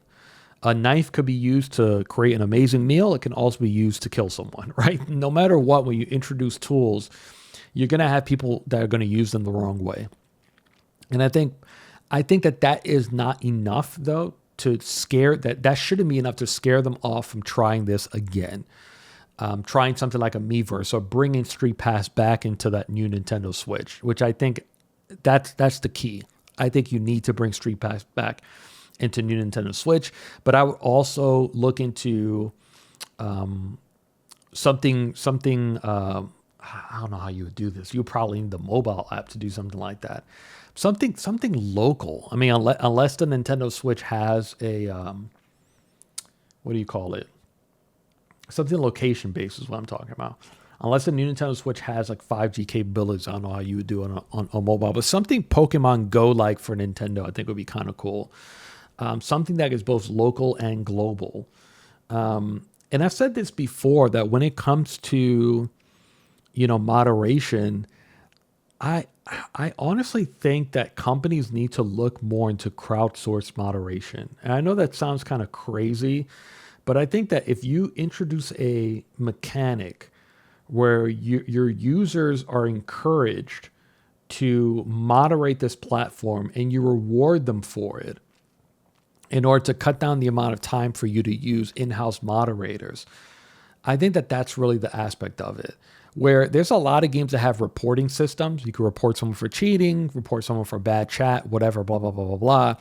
A knife could be used to create an amazing meal. It can also be used to kill someone, right? No matter what, when you introduce tools, you're going to have people that are going to use them the wrong way. And I think that is not enough, though, to scare, that shouldn't be enough to scare them off from trying this again. Trying something like a Miiverse, or bringing Street Pass back into that new Nintendo Switch, which I think that's the key. I think you need to bring Street Pass back into new Nintendo Switch, but I would also look into something. I don't know how you would do this. You would probably need the mobile app to do something like that. Something local. I mean, unless the Nintendo Switch has a what do you call it? Something location based is what I'm talking about. Unless the new Nintendo Switch has like 5G capabilities, I don't know how you would do it on mobile. But something Pokemon Go like for Nintendo, I think would be kind of cool. Something that is both local and global. And I've said this before, that when it comes to, moderation, I honestly think that companies need to look more into crowdsourced moderation. And I know that sounds kind of crazy, but I think that if you introduce a mechanic where your users are encouraged to moderate this platform and you reward them for it, in order to cut down the amount of time for you to use in-house moderators, I think that that's really the aspect of it. Where there's a lot of games that have reporting systems. You can report someone for cheating, report someone for bad chat, whatever, blah, blah, blah, blah, blah.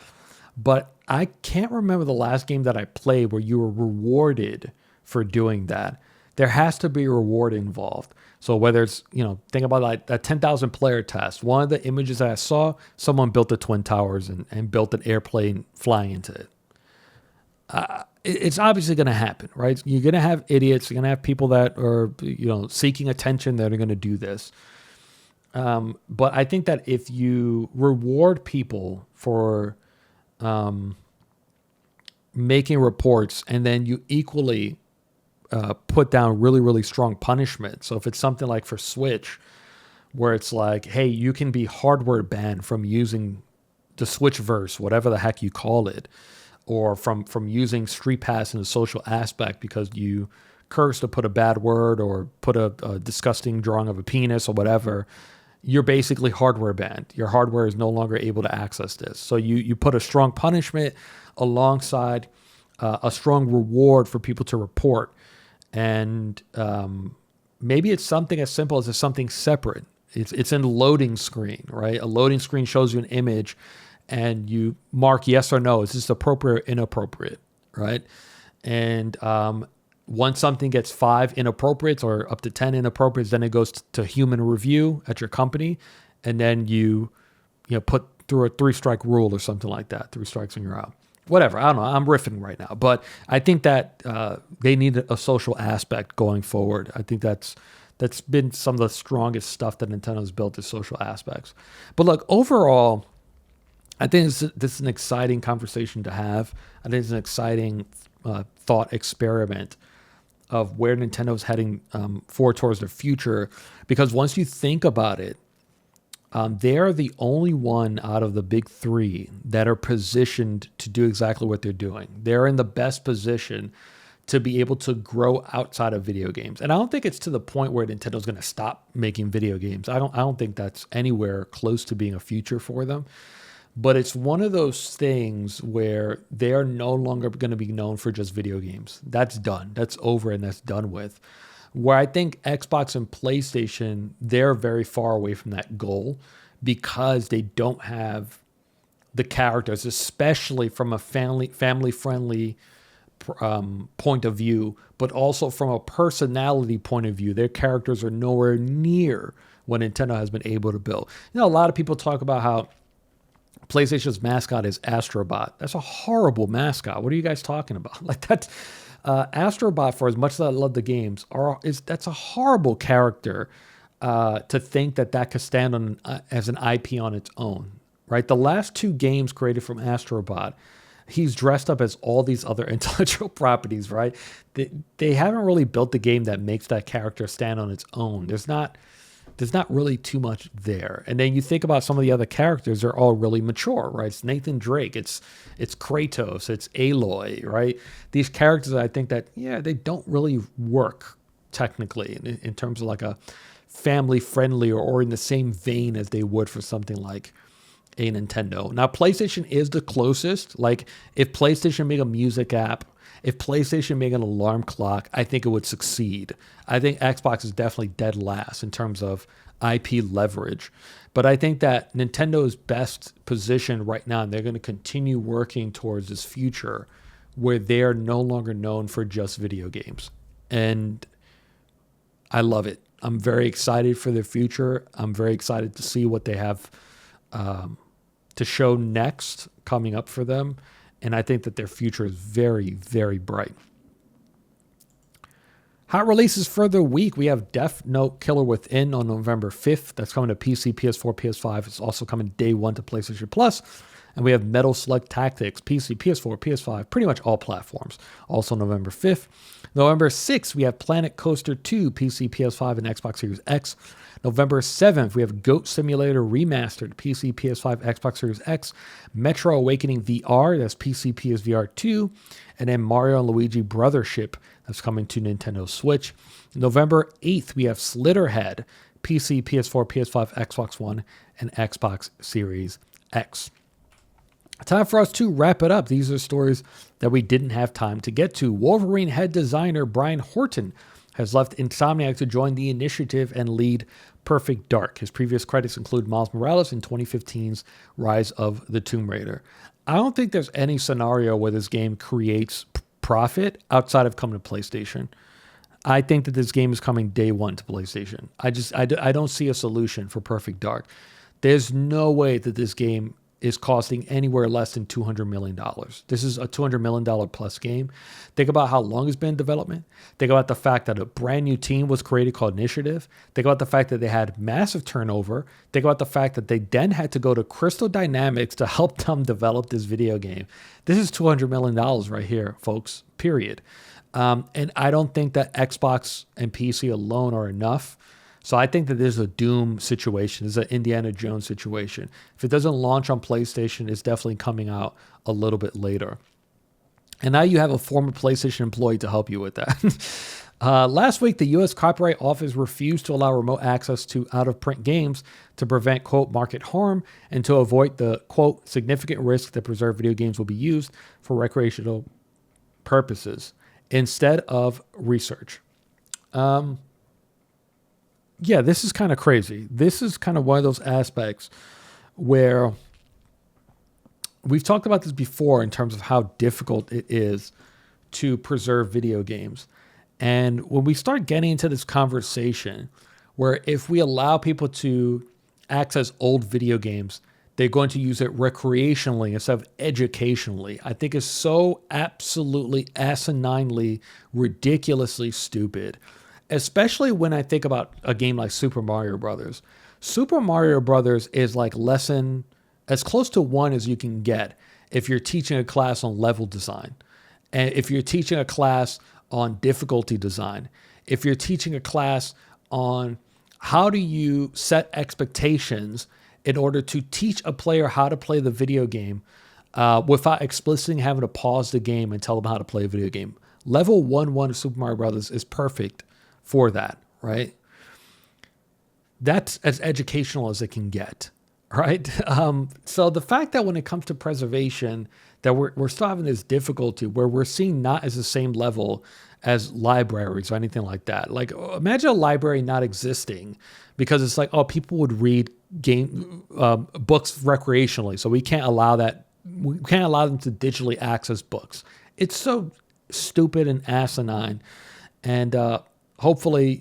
But I can't remember the last game that I played where you were rewarded for doing that. There has to be a reward involved. So whether it's, think about like that 10,000 player test. One of the images that I saw, someone built the Twin Towers and built an airplane flying into it. It's obviously going to happen, right? You're going to have idiots. You're going to have people that are, seeking attention that are going to do this. But I think that if you reward people for making reports and then you equally put down really, really strong punishment. So if it's something like for Switch, where it's like, hey, you can be hardware banned from using the Switchverse, whatever the heck you call it, or from using Street Pass in a social aspect because you cursed or put a bad word or put a disgusting drawing of a penis or whatever, you're basically hardware banned. Your hardware is no longer able to access this. So you put a strong punishment alongside a strong reward for people to report. And maybe it's something as simple as something separate. It's in loading screen, right? A loading screen shows you an image and you mark yes or no. Is this appropriate or inappropriate, right? And once something gets 5 inappropriates or up to 10 inappropriates, then it goes to human review at your company. And then you put through a 3-strike rule or something like that. 3 strikes and you're out. Whatever. I don't know. I'm riffing right now. But I think that they need a social aspect going forward. I think that's been some of the strongest stuff that Nintendo's built is social aspects. But look, overall, I think this is an exciting conversation to have. I think it's an exciting thought experiment of where Nintendo's heading forward towards the future. Because once you think about it, they're the only one out of the big 3 that are positioned to do exactly what they're doing. They're in the best position to be able to grow outside of video games. And I don't think it's to the point where Nintendo's going to stop making video games. I don't think that's anywhere close to being a future for them. But it's one of those things where they are no longer going to be known for just video games. That's done. That's over and that's done with. Where I think Xbox and PlayStation, they're very far away from that goal because they don't have the characters, especially from a family-friendly point of view, but also from a personality point of view. Their characters are nowhere near what Nintendo has been able to build. A lot of people talk about how PlayStation's mascot is Astrobot. That's a horrible mascot. What are you guys talking about? Like that, Astrobot, for as much as I love the games, that's a horrible character to think that could stand on as an IP on its own, right? The last 2 games created from Astrobot, he's dressed up as all these other intellectual properties, right? They haven't really built the game that makes that character stand on its own. There's not really too much there. And then you think about some of the other characters, they're all really mature, right? It's Nathan Drake, it's Kratos, it's Aloy, right? These characters, I think that, they don't really work technically in terms of like a family friendly or in the same vein as they would for something like a Nintendo. Now, PlayStation is the closest. Like if PlayStation made a music app, if PlayStation made an alarm clock, I think it would succeed. I think Xbox is definitely dead last in terms of IP leverage. But I think that Nintendo is best positioned right now, and they're going to continue working towards this future where they are no longer known for just video games. And I love it. I'm very excited for the future. I'm very excited to see what they have to show next coming up for them. And I think that their future is very, very bright. Hot releases for the week. We have Death Note Killer Within on November 5th. That's coming to PC, PS4, PS5. It's also coming day 1 to PlayStation Plus. And we have Metal Slug Tactics, PC, PS4, PS5, pretty much all platforms. Also November 5th. November 6th, we have Planet Coaster 2, PC, PS5, and Xbox Series X. November 7th, we have Goat Simulator Remastered, PC, PS5, Xbox Series X. Metro Awakening VR, that's PC, PSVR 2. And then Mario and Luigi Brothership, that's coming to Nintendo Switch. November 8th, we have Slitterhead, PC, PS4, PS5, Xbox One, and Xbox Series X. Time for us to wrap it up. These are stories that we didn't have time to get to. Wolverine head designer Brian Horton has left Insomniac to join the initiative and lead Perfect Dark. His previous credits include Miles Morales in 2015's Rise of the Tomb Raider. I don't think there's any scenario where this game creates profit outside of coming to PlayStation. I think that this game is coming day 1 to PlayStation. I don't see a solution for Perfect Dark. There's no way that this game is costing anywhere less than $200 million. This is a $200 million plus game. Think about how long it's been in development. Think about the fact that a brand new team was created called Initiative. Think about the fact that they had massive turnover. Think about the fact that they then had to go to Crystal Dynamics to help them develop this video game. This is $200 million right here, folks, period. And I don't think that Xbox and PC alone are enough. So I think that this is a Doom situation. This is an Indiana Jones situation. If it doesn't launch on PlayStation, it's definitely coming out a little bit later. And now you have a former PlayStation employee to help you with that. Last week, the U.S. Copyright Office refused to allow remote access to out-of-print games to prevent, quote, market harm and to avoid the, quote, significant risk that preserved video games will be used for recreational purposes instead of research. Yeah, this is kind of crazy. This is kind of one of those aspects where we've talked about this before in terms of how difficult it is to preserve video games. And when we start getting into this conversation where if we allow people to access old video games, they're going to use it recreationally instead of educationally, I think is so absolutely asininely, ridiculously stupid. Especially when I think about a game like Super Mario Brothers. Super Mario Brothers is like lesson as close to 1 as you can get if you're teaching a class on level design. And if you're teaching a class on difficulty design. If you're teaching a class on how do you set expectations in order to teach a player how to play the video game without explicitly having to pause the game and tell them how to play a video game. Level 1-1 of Super Mario Brothers is perfect for that, right? That's as educational as it can get, right? So the fact that when it comes to preservation, that we're still having this difficulty where we're seeing not as the same level as libraries or anything like that. Like imagine a library not existing because it's like, oh, people would read books recreationally, so we can't allow that. We can't allow them to digitally access books. It's so stupid and asinine, and hopefully,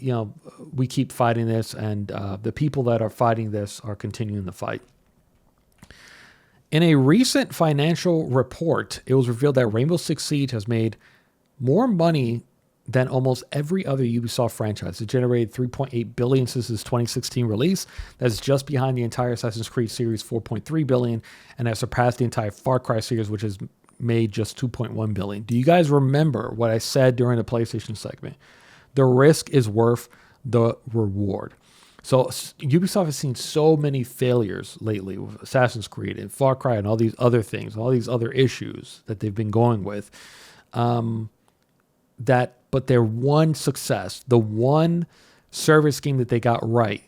we keep fighting this, and the people that are fighting this are continuing the fight. In a recent financial report, it was revealed that Rainbow Six Siege has made more money than almost every other Ubisoft franchise. It generated $3.8 billion since its 2016 release. That's just behind the entire Assassin's Creed series, $4.3 billion, and has surpassed the entire Far Cry series, which has made just $2.1 billion. Do you guys remember what I said during the PlayStation segment? The risk is worth the reward. So Ubisoft has seen so many failures lately with Assassin's Creed and Far Cry and all these other things, all these other issues that they've been going with. But their one success, the one service scheme that they got right,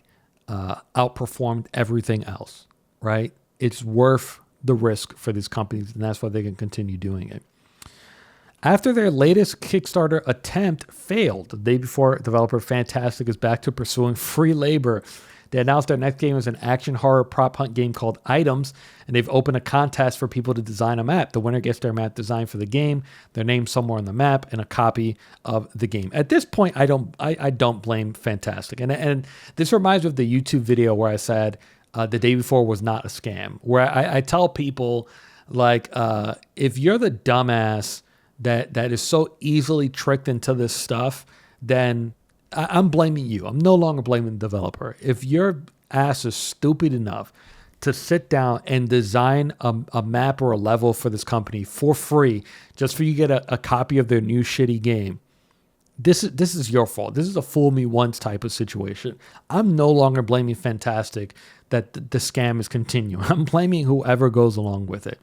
outperformed everything else, right? It's worth the risk for these companies, and that's why they can continue doing it. After their latest Kickstarter attempt failed, the day before, developer Fantastic is back to pursuing free labor. They announced their next game is an action horror prop hunt game called Items, and they've opened a contest for people to design a map. The winner gets their map designed for the game, their name somewhere on the map, and a copy of the game. At this point, I don't blame Fantastic. And this reminds me of the YouTube video where I said the day before was not a scam, where I tell people, like, if you're the dumbass that is so easily tricked into this stuff, then I'm blaming you. I'm no longer blaming the developer. If your ass is stupid enough to sit down and design a map or a level for this company for free, just for you to get a copy of their new shitty game, this is your fault. This is a fool me once type of situation. I'm no longer blaming Fantastic that the scam is continuing. I'm blaming whoever goes along with it.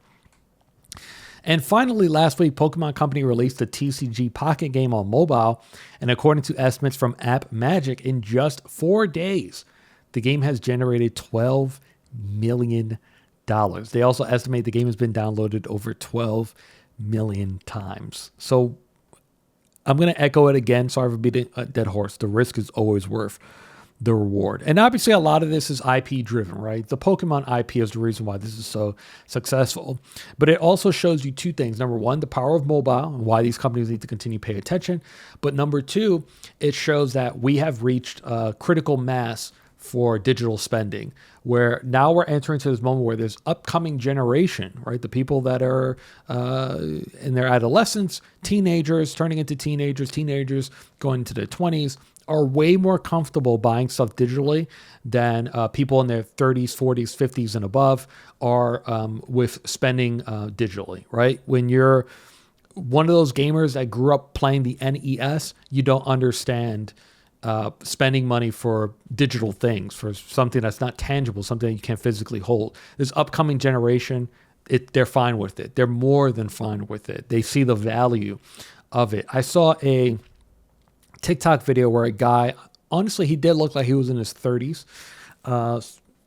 And finally, last week, Pokemon Company released the TCG Pocket game on mobile, and according to estimates from App Magic, in just 4 days, the game has generated $12 million. They also estimate the game has been downloaded over 12 million times. So I'm going to echo it again. Sorry for beating a dead horse. The risk is always worth the reward. And obviously a lot of this is IP driven, right? The Pokemon IP is the reason why this is so successful. But it also shows you two things. Number one, the power of mobile and why these companies need to continue to pay attention. But number two, it shows that we have reached critical mass for digital spending, where now we're entering to this moment where there's upcoming generation, right? The people that are in their adolescence, teenagers turning into teenagers going into their 20s, are way more comfortable buying stuff digitally than people in their 30s, 40s, 50s, and above are with spending digitally, right? When you're one of those gamers that grew up playing the NES, you don't understand spending money for digital things, for something that's not tangible, something that you can't physically hold. This upcoming generation, they're fine with it. They're more than fine with it. They see the value of it. I saw a TikTok video where a guy, honestly, he did look like he was in his 30s.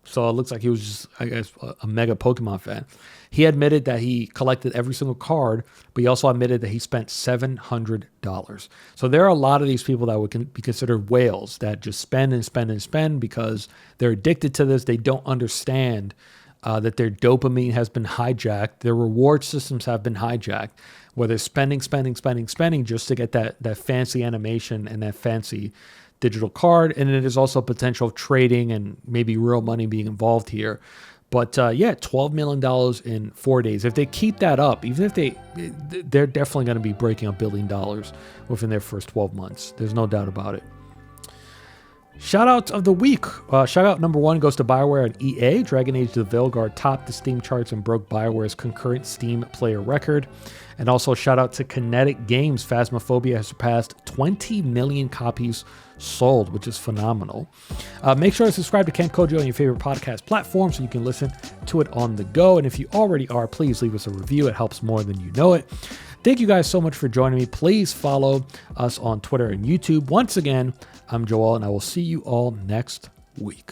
So it looks like he was just, I guess, a mega Pokemon fan. He admitted that he collected every single card, but he also admitted that he spent $700. So there are a lot of these people that would be considered whales that just spend and spend and spend because they're addicted to this. They don't understand that their dopamine has been hijacked. Their reward systems have been hijacked, where they're spending just to get that fancy animation and that fancy digital card. And it is also potential trading and maybe real money being involved here. But $12 million in 4 days. If they keep that up, even if they're definitely going to be breaking $1 billion within their first 12 months. There's no doubt about it. Shout outs of the week. Shout out number 1 goes to BioWare and EA. Dragon Age the Veilguard topped the Steam charts and broke BioWare's concurrent Steam player record. And also shout out to Kinetic Games. Phasmophobia has surpassed 20 million copies sold, which is phenomenal. Make sure to subscribe to Camp Kojo on your favorite podcast platform so you can listen to it on the go. And if you already are, please leave us a review. It helps more than you know it. Thank you guys so much for joining me. Please follow us on Twitter and YouTube. Once again, I'm Joel, and I will see you all next week.